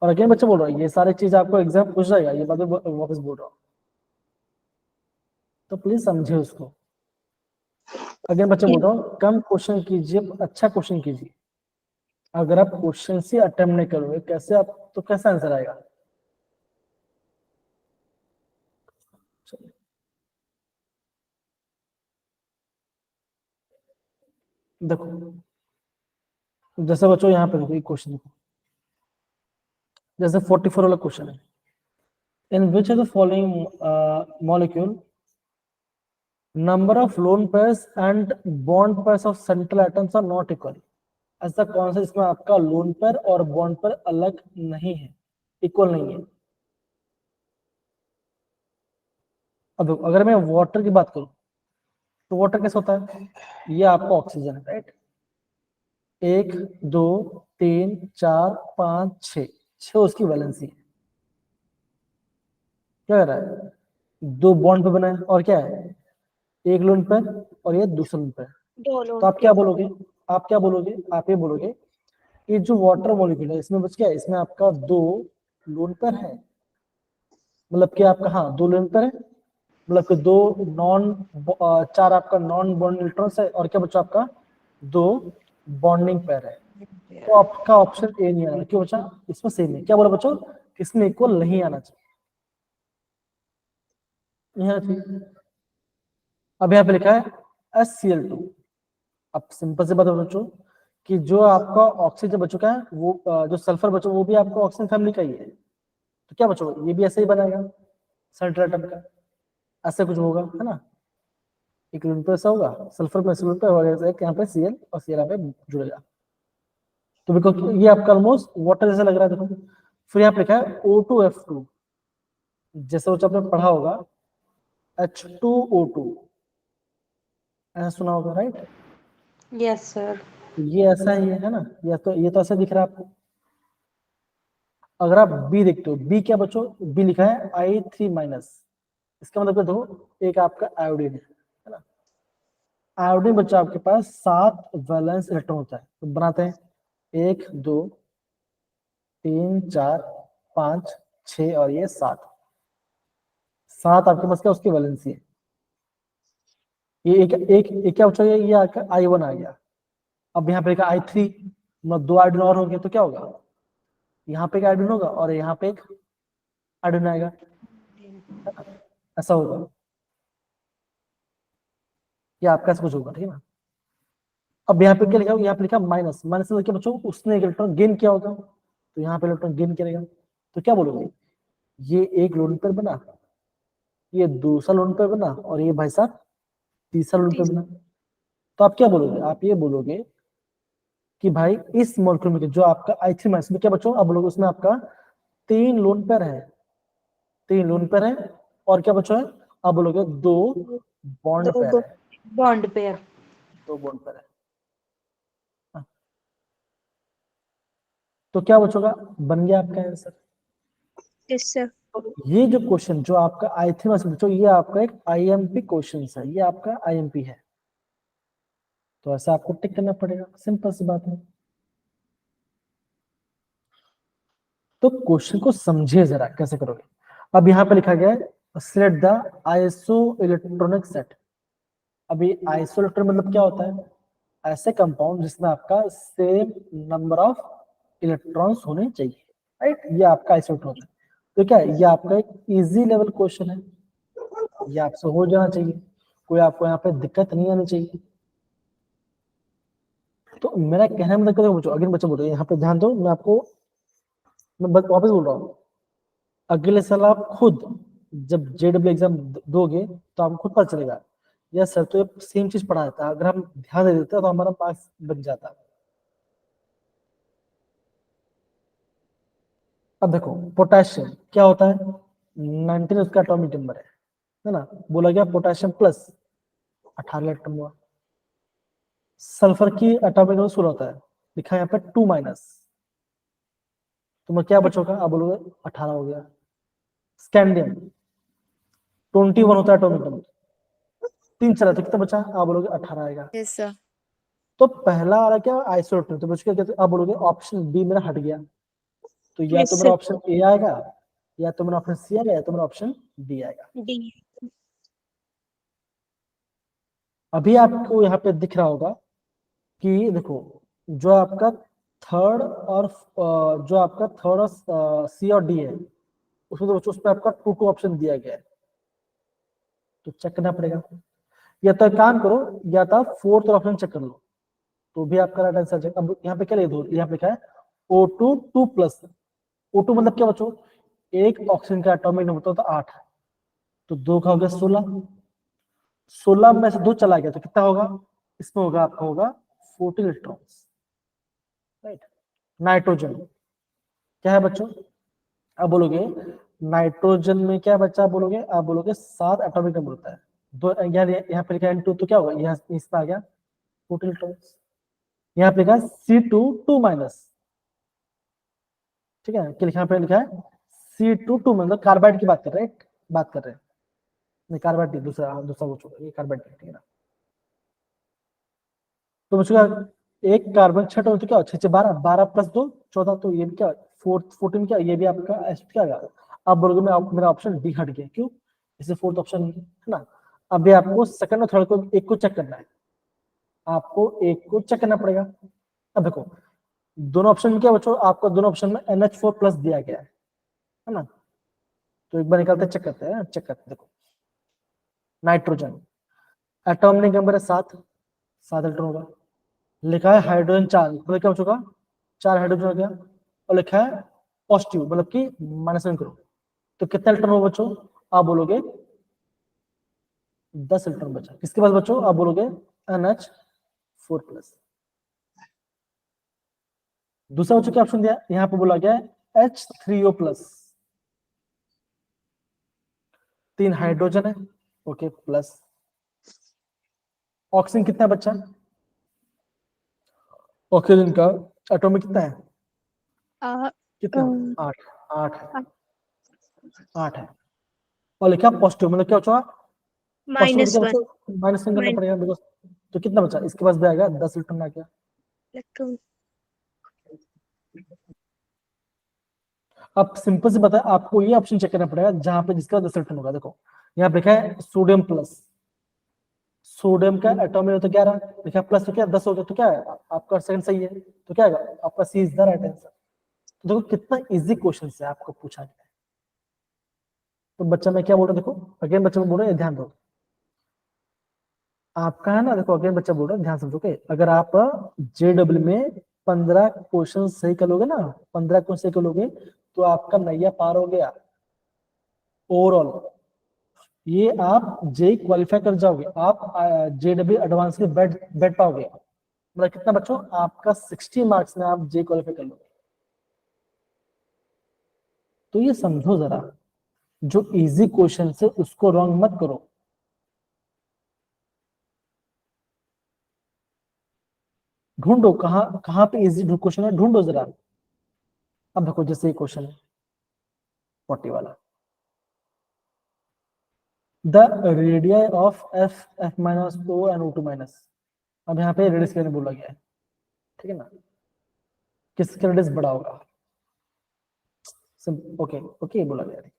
और अगेन बच्चे बोल रहा है, ये सारी चीज आपको एग्जाम पूछ जाएगा, ये बात वापस बोल रहा हूँ, तो प्लीज समझे उसको। अगेन बच्चे बोल रहा हूँ, कम क्वेश्चन कीजिए, अच्छा क्वेश्चन कीजिए। अगर आप क्वेश्चन से अटेम्प्ट नहीं करोगे, कैसे आप, तो कैसा आंसर आएगा। देखो जैसे बच्चों यहाँ पे देखो, क्वेश्चन देखो, जैसे 44 वाला क्वेश्चन है, in which of the following molecule number of lone pairs and bond pairs of central atoms are not equal. ऐसा कौन सा इसमें आपका लोन पेयर और बॉन्ड पेयर अलग नहीं है, इक्वल नहीं है। अब अगर मैं वाटर की बात करूं, तो वाटर कैसा होता है, ये आपका ऑक्सीजन है, राइट, 1 2 3 4 5 6, 6 उसकी वैलेंसी है। क्या कर रहा है, 2 बॉन्ड पे बना है और क्या है, 1 लोन पेयर और ये दूसरा लोन पेयर। दो तो लोन आप क्या बोलोगे, आप क्या बोलोगे, आप ये बोलोगे कि जो वाटर मॉलिक्यूल है इसमें बच क्या है, इसमें आपका 2 लोन पेयर है, मतलब कि आपका, हाँ 2 लोन पेयर है, मतलब कि 2 नॉन 4 आपका नॉन बॉन्ड न्यूट्रॉन्स है, और क्या बचा आपका 2 बॉन्डिंग पेयर है। तो आपका ऑप्शन ए नहीं आना, क्यों बचा, इसमें सेम है, क्या बोला बच्चों, इसमें इक्वल नहीं आना चाहिए, यहाँ चाहिए। अब यहाँ पे लिखा है HCl2। अब सिंपल से बात है बच्चों, कि जो आपका ऑक्सीजन बच चुका है वो जो सल्फर बचो वो भी आपका ऑक्सीजन फैमिली का ही है, तो क्या बचो, ये भी ऐसे ही बनाएगा सेंट्रल एटम का, ऐसे कुछ होगा, है ना। एक लोन पे ऐसा होगा, सल्फर में लोन पे होगा, एक यहाँ पे Cl और Cl यहाँ पे जुड़ेगा। तो बिकॉज ये आपका ऑलमोस्ट वाटर जैसा लग रहा है, देखो। फिर यहाँ पे लिखा है O2F2, जैसे वो आपने पढ़ा होगा H2O2, ऐसा सुना होगा, राइट। Yes sir. ये ऐसा ही है ना, ये तो ऐसा दिख रहा है आपको। अगर आप बी देखते हो, बी क्या बच्चों, बी लिखा है I3-, इसका मतलब देखो एक आपका आयोडीन है ना। आयोडीन बच्चा आपके पास 7 वैलेंस इलेक्ट्रॉन होता है, तो बनाते हैं 1 2 3 4 5 6 और ये 7, 7 आपके पास क्या उसकी वैलेंसी है। ये एक क्या बचा, ये आपका I1 आ गया। अब यहाँ पे लिखा I3, मतलब 2 आयोडीन और हो गए तो क्या होगा, यहाँ पे एक आयोडीन होगा और यहाँ पे एक आयोडीन आएगा, ऐसा होगा, ये आपका ऐसा कुछ होगा, ठीक है ना। अब यहाँ पे क्या लिखा, यहाँ पे लिखा माइनस, माइनस में क्या बच्चों, उसने एक इलेक्ट्रॉन गेन किया होगा, तो यहाँ पे इलेक्ट्रॉन गेन करेगा, तो क्या बोलोगे, ये एक लोन पेयर बना, ये दूसरा लोन पेयर बना, और ये भाई साहब तीसरा लोन पेयर बना। तो आप क्या बोलोगे, आप ये बोलोगे कि भाई इस मॉलिक्यूल में जो आपका I3 माइनस में क्या बच्चों, आप बोलोगे उसमें आपका 3 लोन पेयर है, 3 लोन पेयर है, और क्या बचा है, आप बोलोगे 2 बॉन्ड दो पेयर है, बॉन्ड पेयर। 2 बॉन्ड पेयर है। हाँ। तो क्या बचोगा, बन गया आपका आंसर। Yes sir. ये जो क्वेश्चन जो आपका I3 माइनस बच्चों, ये आपका एक IMP क्वेश्चन है, ये आपका IMP है, तो ऐसा आपको टिक करना पड़ेगा, सिंपल सी बात है। तो क्वेश्चन को समझिए जरा कैसे करोगे। अब यहाँ पे लिखा गया है select the iso electronic set. अभी आइसो इलेक्ट्रॉनिक मतलब क्या होता है, ऐसे कंपाउंड जिसमें आपका सेम नंबर ऑफ इलेक्ट्रॉन्स होने चाहिए, राइट, ये आपका आइसो इलेक्ट्रॉनिक है। तो क्या है, ये आपका एक इजी लेवल क्वेश्चन है, ये आपसे हो जाना चाहिए, कोई आपको यहाँ पे दिक्कत नहीं आनी चाहिए। तो मेरा कहना मतलब क्या बच्चों, अगले बच्चे बोल रहे हैं, यहाँ पे ध्यान दो, मैं वापस बोल रहा हूँ, अगले साल आप खुद जब JEE एग्जाम दोगे तो आपको खुद पता चलेगा, यस सर तो ये सेम चीज पढ़ा था, अगर हम ध्यान दे देते तो हमारा मार्क्स बन जाता। अब देखो पोटेशियम क्या होता है, 19 उसका एटॉमिक नंबर है ना, बोला गया पोटेशियम प्लस 18 इलेक्ट्रॉन हुआ। सल्फर की एटॉमिक नंबर 16 होता है, लिखा है यहाँ पे 2 माइनस, तो मैं क्या बचोगा, आप बोलोगे 18 हो गया। स्कैंडियम 21 होता है एटॉमिक नंबर, 3 चला तो कितना बचा, आप बोलोगे 18 आएगा। Yes, sir. तो पहला आ रहा क्या, आइसोटोप, तो बच क्या कहते, आप बोलोगे ऑप्शन बी मेरा हट गया, तो या Yes, तो मेरा sir. ऑप्शन ए आएगा, या तो मेरा ऑप्शन सी आएगा, या तो मेरा ऑप्शन डी आएगा। D. अभी आपको यहाँ पे दिख रहा होगा कि देखो जो आपका थर्ड और जो आपका थर्ड और सी और डी है, उसमें तो उस पर आपका 2 ऑप्शन दिया गया है, तो चेक करना पड़ेगा, या तो एक काम करो, या तो आप 4th ऑप्शन चेक कर लो, तो भी आपका राइट आंसर चेक। अब यहाँ पे क्या लिखा है, यहाँ पे लिखा है O2 2+, O2 मतलब क्या बच्चों, एक ऑक्सीजन का एटॉमिक नंबर होता है 8, तो 2 का हो गया 16, 16 में से 2 चला गया तो कितना होगा, इसमें होगा आपका होगा 14 इलेक्ट्रॉन्स, राइट। नाइट्रोजन क्या है बच्चों, आप बोलोगे नाइट्रोजन में क्या बच्चा, आप बोलोगे 7 एटॉमिक नंबर होता है, दो यार यहाँ पे लिखा है N2, तो क्या होगा, यहाँ इसमें आ गया 14 इलेक्ट्रॉन्स। यहाँ पे लिखा है C2 2 माइनस, ठीक है, कि यहाँ पे लिखा है C2 2 मतलब कार्बाइड की बात कर रहे हैं, नहीं कार्बाइड नहीं, दूसरा दूसरा वो छोड़ो, ये कार्बाइड ठीक है ना। तो मुझे एक कार्बन 6 तो क्या 6 12, 12 + 2 14, तो ये भी क्या 14 क्या, ये भी आपका क्या आ गया। अब बोलोगे मेरा ऑप्शन डी हट गया, क्यों, इसे 4th ऑप्शन है ना। अभी आपको सेकंड और थर्ड को एक को चेक करना है, आपको एक को चेक करना पड़ेगा। अब देखो दोनों ऑप्शन में क्या बच्चों, आपको दोनों ऑप्शन में NH4+ दिया गया है ना, तो एक बार निकालते चेक करते हैं, चेक करते देखो। नाइट्रोजन एटॉमिक नंबर है 7, 7 इलेक्ट्रॉन होगा, लिखा है हाइड्रोजन 4, मतलब क्या बचोगा 4 हाइड्रोजन हो गया, और लिखा है पॉजिटिव मतलब कि -1 करो, तो कितना इलेक्ट्रॉन होगा बच्चों, आप बोलोगे 10 इलेक्ट्रॉन बचा, किसके पास बच्चों, आप बोलोगे NH4+। दूसरा बच्चों क्या ऑप्शन दिया, यहाँ पे बोला गया है H3O+, 3 हाइड्रोजन है, ओके प्लस, ऑक्सीजन कितना बचा, ऑक्सीजन का एटॉमिक कितना है, कितना 8 8 8 है, और लिखा पॉजिटिव मतलब क्या बचा, -1 माइनस करना पड़ेगा बिकॉज, तो कितना बचा, इसके पास भी आएगा 10 इलेक्ट्रॉन आ गया। इलेक्ट्रॉन। अब सिंपल से बता, आपको ये ऑप्शन चेक करना पड़ेगा जहां पे जिसका 10 इलेक्ट्रॉन होगा। देखो यहाँ पे लिखा है सोडियम प्लस, सोडियम का एटॉमिक नंबर तो 11, लिखा प्लस तो क्या 10 हो गया, तो क्या है आपका सेकंड सही है, तो क्या है आपका सी इज द राइट आंसर। तो देखो कितना इजी क्वेश्चन है आपको पूछा गया है। तो बच्चा मैं क्या बोल रहा हूँ, देखो अगेन बच्चा मैं बोल रहा हूँ, ध्यान दो आपका है ना। देखो अगेन बच्चा बोल रहा है, ध्यान समझो के अगर आप जेडब्ल्यू में 15 क्वेश्चन सही कर लोगे ना, 15 क्वेश्चन सही कर लोगे तो आपका नैया पार हो गया ओवरऑल। ये आप जे क्वालिफाई कर जाओगे, आप जेडब्ल्यू एडवांस में बैठ पाओगे। मतलब कितना बच्चों, आपका 60 मार्क्स में आप जे क्वालिफाई कर लोगे। तो ये समझो जरा, जो इजी क्वेश्चन है उसको रॉन्ग मत करो। ढूंढो कहाँ कहाँ पे इजी क्वेश्चन है, ढूंढो जरा। अब देखो जैसे क्वेश्चन है 40 वाला, the radius of F minus O and O two minus. अब यहाँ पे रेडियस के बारे में बोला गया है, ठीक है ना, किसका रेडियस बड़ा होगा। ओके ओके बोला गया है।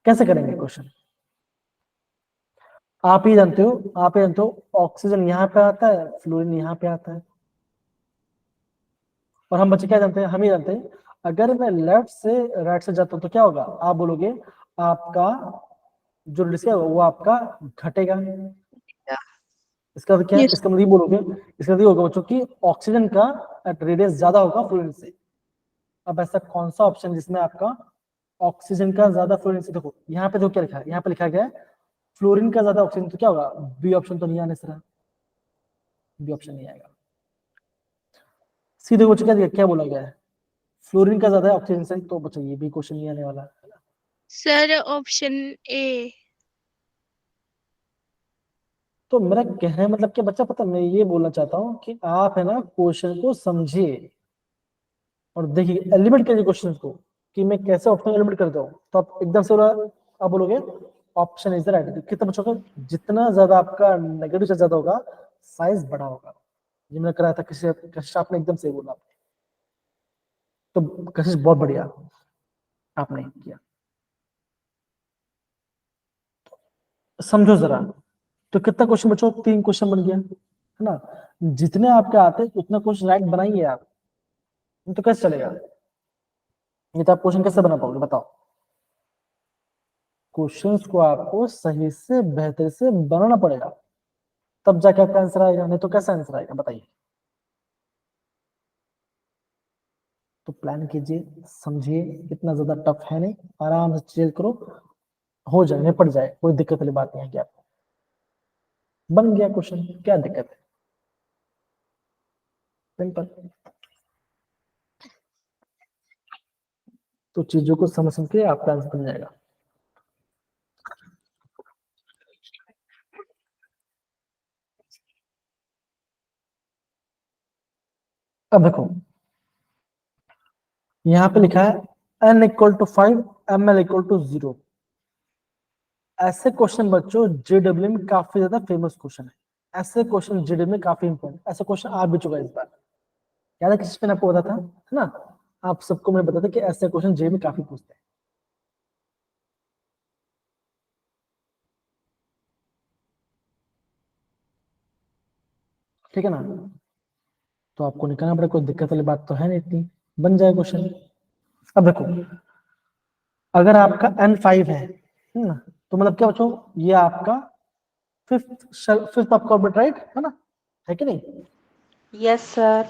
कैसे करेंगे क्वेश्चन, आप ही जानते हो, आप ही जानते हो ऑक्सीजन यहाँ पे आता है, फ्लोरीन यहाँ पे आता है। और हम बच्चे क्या जानते हैं, हम ही जानते हैं अगर मैं लेफ्ट से राइट से जाता हूं तो क्या होगा, आप बोलोगे आपका जो रेडियस है वो आपका घटेगा। इसका मतलब क्या है, Yes. इसका मतलब ये बोलोगे, इसका मतलब ये होगा बच्चों की ऑक्सीजन का रेडियस ज्यादा होगा फ्लोरीन से। अब ऐसा कौन सा ऑप्शन जिसमें आपका ऑक्सीजन का ज्यादा फ्लोरीन से, देखो यहाँ पे जो क्या लिखा है, यहाँ पे लिखा गया है फ्लोरीन का ज्यादा ऑक्सीजन, तो क्या होगा बी ऑप्शन तो नहीं आने से रहा, बी ऑप्शन नहीं आएगा। सीधे बच्चों क्या बोला गया है, फ्लोरीन का ज्यादा है ऑक्सीजन से, तो बच्चों ये भी क्वेश्चन नहीं आने वाला है। Sir, option A. तो मेरा कहने मतलब क्या बच्चा, पता मैं ये बोलना चाहता हूँ कि आप है ना क्वेश्चन को समझिए और देखिए एलिमेंट करिए क्वेश्चन को कि मैं कैसे ऑप्शन एलिमेंट करता हूँ। तो आप एकदम से आप बोलोगे ऑप्शन इज द राइट। कितना बच्चों का, जितना ज्यादा आपका नेगेटिव ज्यादा होगा साइज बड़ा होगा। ये मैंने कराया था किसी कशिश, आपने एकदम सही बोला। तो कशिश बहुत बढ़िया आपने किया, समझो जरा। तो कितना क्वेश्चन बच्चों, 3 क्वेश्चन बन गया है ना। जितने आपके आते हैं उतना क्वेश्चन राइट बनाइए आप, तो कैसे चलेगा, ये तो आप क्वेश्चन कैसे बना पाओगे बताओ। क्वेश्चंस को आपको सही से बेहतर से बनाना पड़ेगा, तब जाके आपका आंसर आएगा, नहीं तो कैसा आंसर आएगा बताइए। तो प्लान कीजिए, समझिए, इतना ज्यादा टफ है नहीं, आराम से चिल करो, हो जाए निपट जाए, कोई दिक्कत वाली बात नहीं है। क्या बन गया क्वेश्चन, क्या दिक्कत है, सिंपल। तो चीजों को समझ समझ के आपका आंसर बन जाएगा। अब देखो यहाँ पे लिखा है n equal to 5 ml equal to 0। ऐसे क्वेश्चन बच्चों जेडब्ल्यू में काफी ज्यादा फेमस क्वेश्चन है। ऐसे क्वेश्चन जेडब्ल्यू में काफी इंपॉर्टेंट, ऐसे क्वेश्चन आ भी चुका है इस बार। याद है किस पे आपको पता था, है ना, आप सबको मैं बताता कि ऐसे क्वेश्चन जेडब्ल्यू में काफी पूछते हैं। ठीक है ना, तो आपको निकालना पड़ेगा, कोई दिक्कत वाली बात तो है नहीं इतनी, बन जाए क्वेश्चन। अब देखो अगर आपका n5 है ना, तो मतलब क्या बच्चों, ये आपका फिफ्थ ऑफ ऑर्बिट राइट है ना, है कि नहीं। Yes, sir.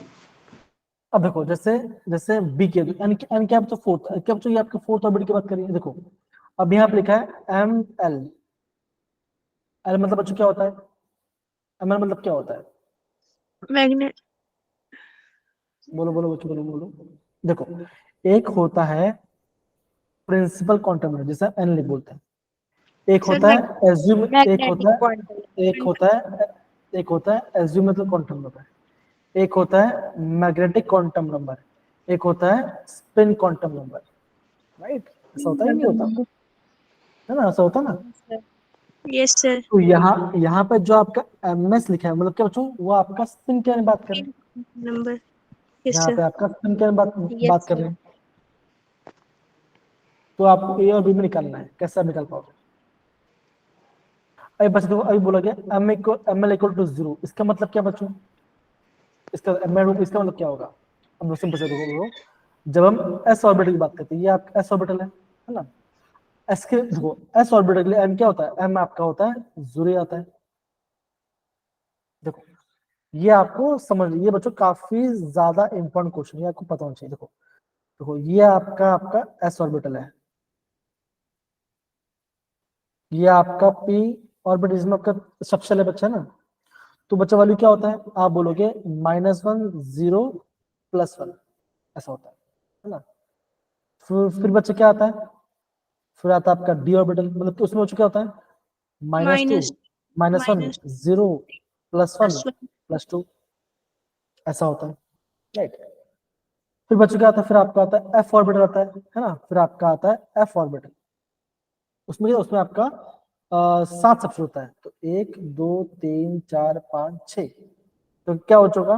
अब देखो जैसे जैसे बी के एन क्या बच्चों फोर्थ, क्या बच्चों ये आपके फोर्थ ऑर्बिट की बात करिए। देखो अब यहाँ पे लिखा है एम एल, एल मतलब बच्चों क्या होता है, एम एल मतलब क्या होता है, Magnet. बोलो बोलो बच्चों बोलो बोलो। देखो एक होता है प्रिंसिपल क्वांटम नंबर जिसे एन लिख बोलते हैं, एक Sir, होता है एज्यूम, एक मैग्नेटिक होता है क्वांटम। एक होता है एक होता है एज्यूमेबल क्वांटम नंबर, एक होता है मैग्नेटिक क्वांटम नंबर, एक होता है स्पिन क्वांटम नंबर। राइट, ऐसा होता है नहीं होता, है ना, ऐसा होता है ना। yes, sir. तो यहाँ पे जो आपका एमएस लिखा है मतलब क्या बच्चों, वो आपका स्पिन के बारे में बात कर रहे हैं। Number. Yes, यहाँ sir. पे आपका स्पिन के बारे में बात Yes, कर sir. रहे हैं। तो आपको ए और बी में निकालना है, कैसे आप निकाल पाओगे? अभी बच्चे देखो, अभी बोला गया एम एल इक्वल टू 0, इसका मतलब क्या बच्चों? इसका इसका मतलब क्या होगा? अब सिंपल से देखो, जब हम एस ऑर्बिटल की बात करते हैं, ये आपका एस ऑर्बिटल है ना? एस के देखो, एस ऑर्बिटल के लिए एम क्या होता है? एम आपका होता है 0 आता है। देखो ये आपको समझ, ये बच्चों काफी ज्यादा इंपॉर्टेंट क्वेश्चन है, आपको पता होना चाहिए। देखो देखो ये आपका एस ऑर्बिटल है, ये आपका पी ऑर्बिटल जिसमें आपका सबशेल है बच्चा ना, तो बच्चा वैल्यू क्या होता है? आप बोलोगे -1 0 +1, ऐसा होता है ना? फिर बच्चा क्या आता है? फिर आता है आपका डी ऑर्बिटल, मतलब उसमें बच्चा क्या होता है? -2 -1 0 +1 +2, ऐसा होता है, राइट? फिर बच्चों क्या आता है? फिर आपका आता है एफ ऑर्बिटल आता है ना? फिर आपका आता है एफ ऑर्बिटल, उसमें आपका 7 सबसे होता है, तो 1 2 3 4 5 6, तो क्या हो चुका?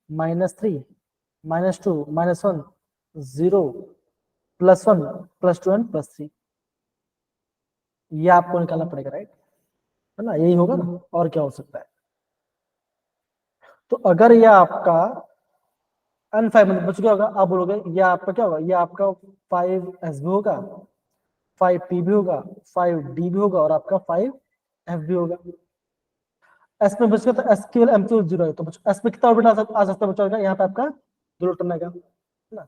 -3 -2 -1 0 +1 +2 एंड +3, ये आपको निकालना पड़ेगा, राइट? है ना? यही होगा ना, और क्या हो सकता है? तो अगर ये आपका N5 मतलब बच्चों क्या होगा? आप बोलोगे ये आपका क्या होगा? ये आपका 5S भी होगा, 5P भी होगा, 5D भी होगा, और आपका 5F भी होगा। एस में बच्चों तो एस केवल एम 0 है, तो बच्चों एस में कितना ऑर्बिट आ सकता है बच्चों? यहाँ पे आपका 2 इलेक्ट्रॉन आएगा, है ना?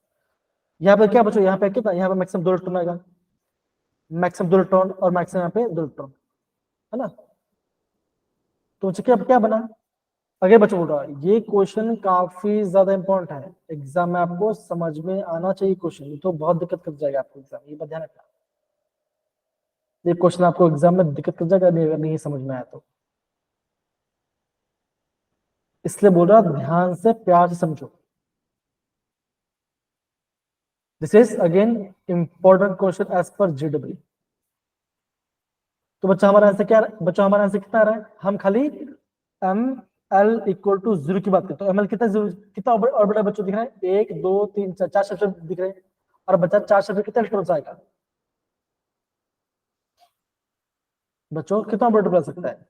यहाँ पे क्या बच्चों? यहाँ पे कितना? यहाँ पे मैक्सिमम 2 इलेक्ट्रॉन आएगा, मैक्सिमम 2 इलेक्ट्रॉन, और मैक्सिमम यहाँ पे 2 इलेक्ट्रॉन, है ना? तो बच्चों क्या बना? अगर बच्चों बोल रहा है ये क्वेश्चन काफी ज्यादा इंपॉर्टेंट है, एग्जाम में आपको समझ में आना चाहिए क्वेश्चन, तो बहुत दिक्कत कर जाएगा आपको एग्जाम, ये बात ध्यान रखना। ये क्वेश्चन आपको एग्जाम में दिक्कत कर जाएगा नहीं, अगर नहीं समझ में आया तो, इसलिए बोल रहा ध्यान से प्यार से समझो। This is again important question as per GW. तो बच्चा हमारा आंसर क्या? बच्चा हमारा आंसर कितना आ रहा है? हम खाली एम एल इक्वल टू 0 की बात करते हैं, तो एम एल कितना ऑर्बिटल बच्चों दिख रहा है? 1 2 3 4 शब्द दिख रहे हैं, और बच्चा 4 शब्द कितने इलेक्ट्रॉन आएगा बच्चों? कितना ऑर्बिटल बन सकता है?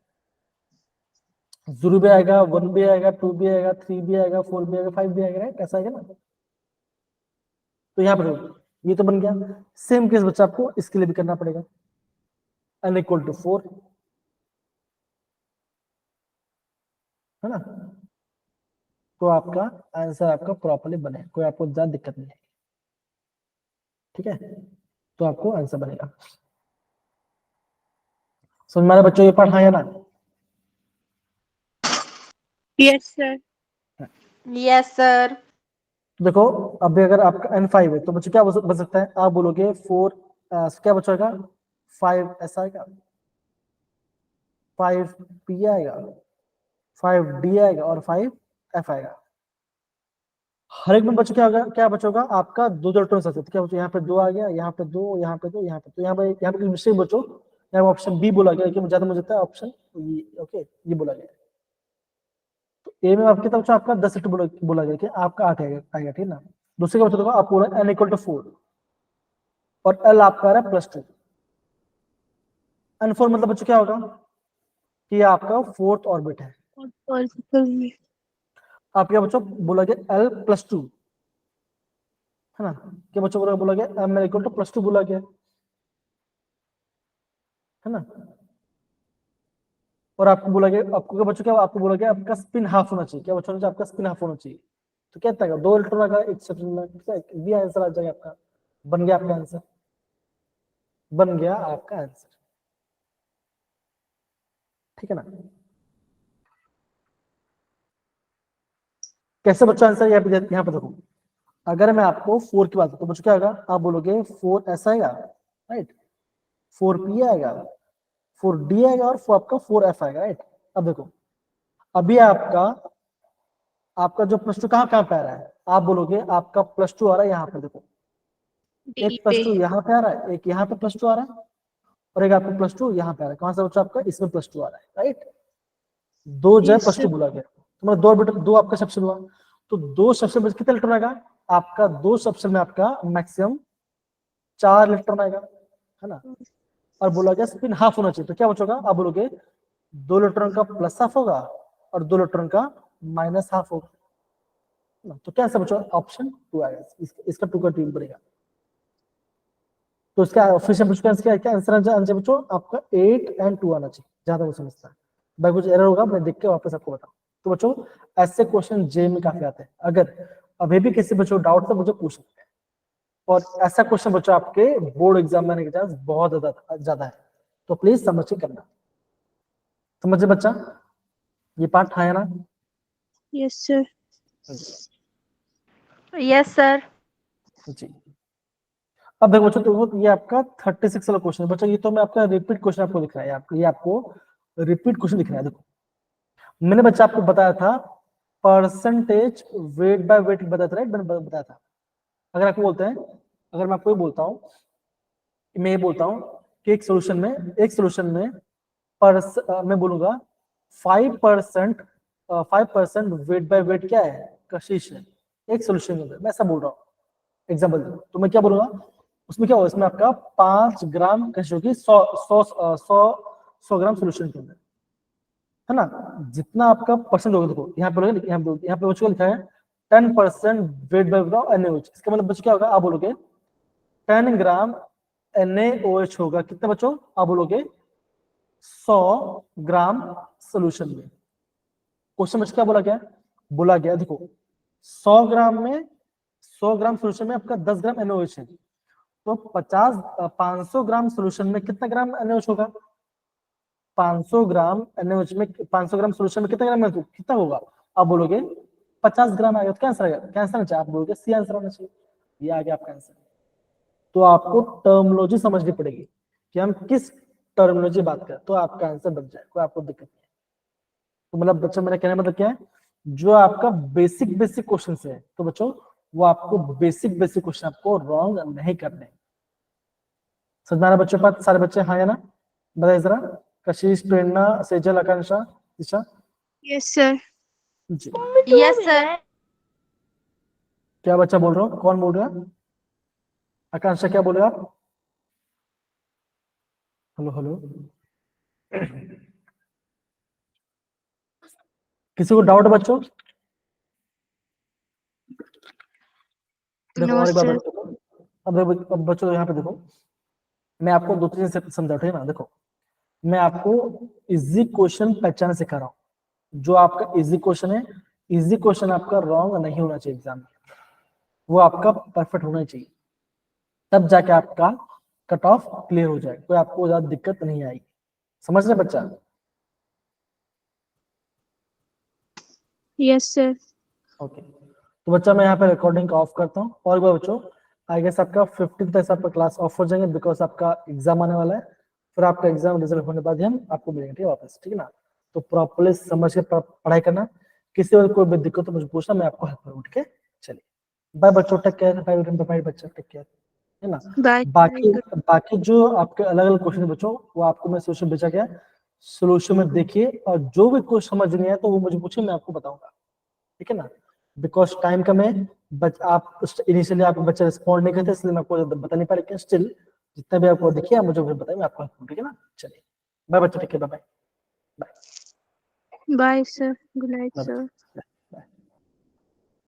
0 भी आएगा, 1 भी आएगा, 2 भी आएगा, 3 भी आएगा, 4 भी आएगा, 5 भी आएगा, राइट? ऐसा आएगा ना? तो यहाँ पर ये तो बन गया। सेम केस बच्चा आपको इसके लिए भी करना पड़ेगा, n इक्वल टू 4, है ना? तो आपका आंसर आपका प्रॉपर्ली बने, कोई आपको ज्यादा दिक्कत नहीं है, ठीक है? तो आपको आंसर बनेगा। समझ में आ रहा है बच्चों ये पार्ट? हाँ या ना? Yes, sir. Yes, sir. देखो अभी अगर आपका N5 है, तो बच्चों क्या बन सकता है? आप बोलोगे 4 क्या बचेगा? 5S आएगा, 5P आएगा, 5D आएगा, और 5F आएगा। हर एक में बच्चों क्या बचोगा? आपका 2 इलेक्ट्रॉन सकते, तो क्या बचो? यहाँ पे 2 आ गया, यहाँ पे 2, यहाँ पे 2, यहाँ पे, तो यहाँ पे कुछ मिस्टेक बचो, यहाँ ऑप्शन बी बोला गया, कि ज्यादा मुझे लगता है ऑप्शन ओके ये बोला गया। तो ए में आप कितना बच्चों? आपका 10 बोला गया कि आपका 8 आएगा, ठीक ना? दूसरे का बच्चों देखो, आप बोला n इक्वल टू 4, और एल आपका आ रहा है +2। N4 मतलब बच्चों क्या होगा? कि आपका 4th ऑर्बिट है। Orbital. आप क्या बच्चों बोला गया? L+2, है ना? क्या बच्चों बोला गया? m इक्वल टू +2 बोला गया, है ना? और आपको बोला गया, आपको क्या बच्चों, क्या आपको बोला गया? आपका स्पिन हाफ होना चाहिए, क्या बच्चों? आपका स्पिन हाफ होना चाहिए, तो क्या था? 2 इलेक्ट्रॉन आएगा एक सेकंड में, ठीक है? ये आंसर आ जाएगा आपका, बन गया आपका आंसर, बन गया आपका आंसर, ठीक है ना? कैसे बच्चों आंसर? यहाँ पे देखो, अगर मैं आपको 4 की बात करूं, तो बच्चों क्या होगा? आप बोलोगे 4S आएगा, राइट? 4P आएगा, 4D आएगा, और आपका 4F आएगा, राइट? अब देखो, अभी आपका जो +2 कहाँ पे आ रहा है? आप बोलोगे आपका +2 आ रहा है यहाँ पे, देखो एक +2 यहाँ पे आ रहा है, एक यहाँ पे +2 आ रहा है, और एक आपको +2 यहाँ पे आ रहा है। कहाँ से बच्चों? आपका इसमें +2 आ रहा है, राइट? 2 जगह Yes, +2 बोला गया, तो मतलब 2 ऑर्बिटल, 2 आपका सबसेल हुआ, तो 2 सबसेल में कितना इलेक्ट्रॉन आएगा? आपका 2 सबसेल में आपका मैक्सिमम 4 इलेक्ट्रॉन आएगा, है ना। और बोला गया स्पिन हाफ होना चाहिए, तो क्या बचेगा, आप बोलोगे 2 इलेक्ट्रॉन का प्लस हाफ होगा और 2 इलेक्ट्रॉन का माइनस हाफ होगा ना। तो क्या आंसर बचा, ऑप्शन 2 आएगा, इसका 2 का 2 बनेगा। तो इसका ऑफिशियल क्या आंसर बच्चों आपका 8 एंड 2 आना चाहिए, ज्यादा वो समझता है। भाई कुछ एरर होगा मैं देख के वापस आपको बताऊं। तो बच्चों ऐसे क्वेश्चन जे में काफी आते हैं, अगर अभी भी किसी बच्चों डाउट है मुझे पूछ सकते हैं। और ऐसा क्वेश्चन बच्चों आपके बोर्ड एग्जाम में आने के चांस बहुत ज्यादा है, तो प्लीज समझ के करना। समझे बच्चा, ये पार्ट है ना। Yes, sir. Yes, sir. जी अब देखो बच्चों, तो ये आपका 36 वाला क्वेश्चन है बच्चों। ये तो मैं आपका रिपीट क्वेश्चन आपको दिख रहा है, ये आपको रिपीट क्वेश्चन दिख रहा है। देखो मैंने बच्चा आपको बताया था परसेंटेज वेट बाय वेट बताया था, राइट, मैंने बताया था। अगर आपको बोलते हैं, अगर मैं आपको ये बोलता हूँ, मैं ये बोलता हूँ कि एक सोल्यूशन में मैं बोलूंगा 5% वेट बाय वेट क्या है, कशिश है एक सोल्यूशन में, मैं ऐसा बोल रहा हूँ एग्जाम्पल। तो मैं क्या बोलूंगा, उसमें क्या होगा, इसमें आपका 5 ग्राम कशिश होगी 100 ग्राम सोल्यूशन के अंदर, है ना। जितना आपका परसेंट होगा, देखो यहाँ पे बच्चों लिखा है 10% वेट बाय NaOH। इसका मतलब बच्चों क्या होगा, आप बोलोगे 10 ग्राम NaOH होगा कितना बच्चों, आप बोलोगे 100 ग्राम सोल्यूशन में। क्वेश्चन बच्चों क्या बोला गया देखो 100 ग्राम सोल्यूशन में आपका 10 ग्राम NaOH है, तो 500 ग्राम सोल्यूशन में कितना ग्राम NaOH होगा, 500 ग्राम NaOH में 500 ग्राम सोल्यूशन में कितना ग्राम कितना होगा, आप बोलोगे 50 ग्राम आएगा। तो क्या आंसर आएगा, क्या आंसर आना चाहिए, आप बोलोगे सी आंसर आना चाहिए, ये आ गया आपका आंसर। तो आपको टर्मिनोलॉजी समझनी पड़ेगी कि हम किस टर्मिनोलॉजी बात करें, तो आपका आंसर बन जाए, कोई आपको दिक्कत नहीं है। तो मतलब बच्चों मेरा कहने मतलब क्या है, जो आपका बेसिक क्वेश्चन है, तो बच्चों वो आपको बेसिक क्वेश्चन आपको रॉन्ग नहीं करने। समझ में आ रहा बच्चों बात, सारे बच्चे हाँ या ना बताइए जरा। कशिश, प्रेरणा, सेजल, आकांक्षा, दिशा। Yes, sir. जी Yes, sir. क्या बच्चा बोल रहा हूँ, कौन बोल रहा है, आकांक्षा क्या बोल रहे आप, हेलो हेलो। किसी को डाउट है बच्चों, देखो No, और एक बार sir. देखो, अब बच्चों यहाँ पे देखो, मैं आपको 2-3 से समझा था ना। देखो मैं आपको इजी क्वेश्चन पहचान सिखा रहा हूँ। जो आपका इजी क्वेश्चन है, इजी क्वेश्चन आपका रॉन्ग नहीं होना चाहिए एग्जाम में, वो आपका परफेक्ट होना चाहिए, तब जाके आपका कट ऑफ क्लियर हो जाए, कोई आपको ज्यादा दिक्कत नहीं आएगी। समझ रहे बच्चा। Yes, sir. ओके तो बच्चा मैं यहाँ पे रिकॉर्डिंग ऑफ करता हूँ। और एक बार बच्चों, आई गेस आपका 15 तक आपका क्लास ऑफ हो जाएंगे, बिकॉज आपका एग्जाम आने वाला है। फिर आपका एग्जाम रिजल्ट होने के बाद ही हम आपको मिलेंगे, ठीक है, वापस, ठीक है ना। तो प्रॉपर्ली समझ के पढ़ाई करना, किसी वजह कोई भी दिक्कत तो मुझे पूछना, मैं आपको हेल्प करूँ, ठीक है। चलिए बाय बच्चों, टेक केयर, बाय बच्चा, टेक केयर, है ना। Bye. बाकी जो आपके अलग अलग क्वेश्चन बच्चों, वो आपको मैं सोल्यूशन भेजा गया, सोल्यूशन में देखिए, और जो भी कुछ समझ नहीं आया तो वो मुझे पूछिए, मैं आपको बताऊंगा, ठीक है ना। बिकॉज टाइम कम है, बट आप इनिशियली आप बच्चे रिस्पॉन्ड नहीं करते, इसलिए मैं आपको बता नहीं पा रहा, लेकिन स्टिल जितना भी आपको देखिए, आप मुझे बताइए, मैं आपको, ठीक है ना। चलिए बाय बच्चे, ठीक है, bye bye. Bye, sir. Good night, bye sir. Bye.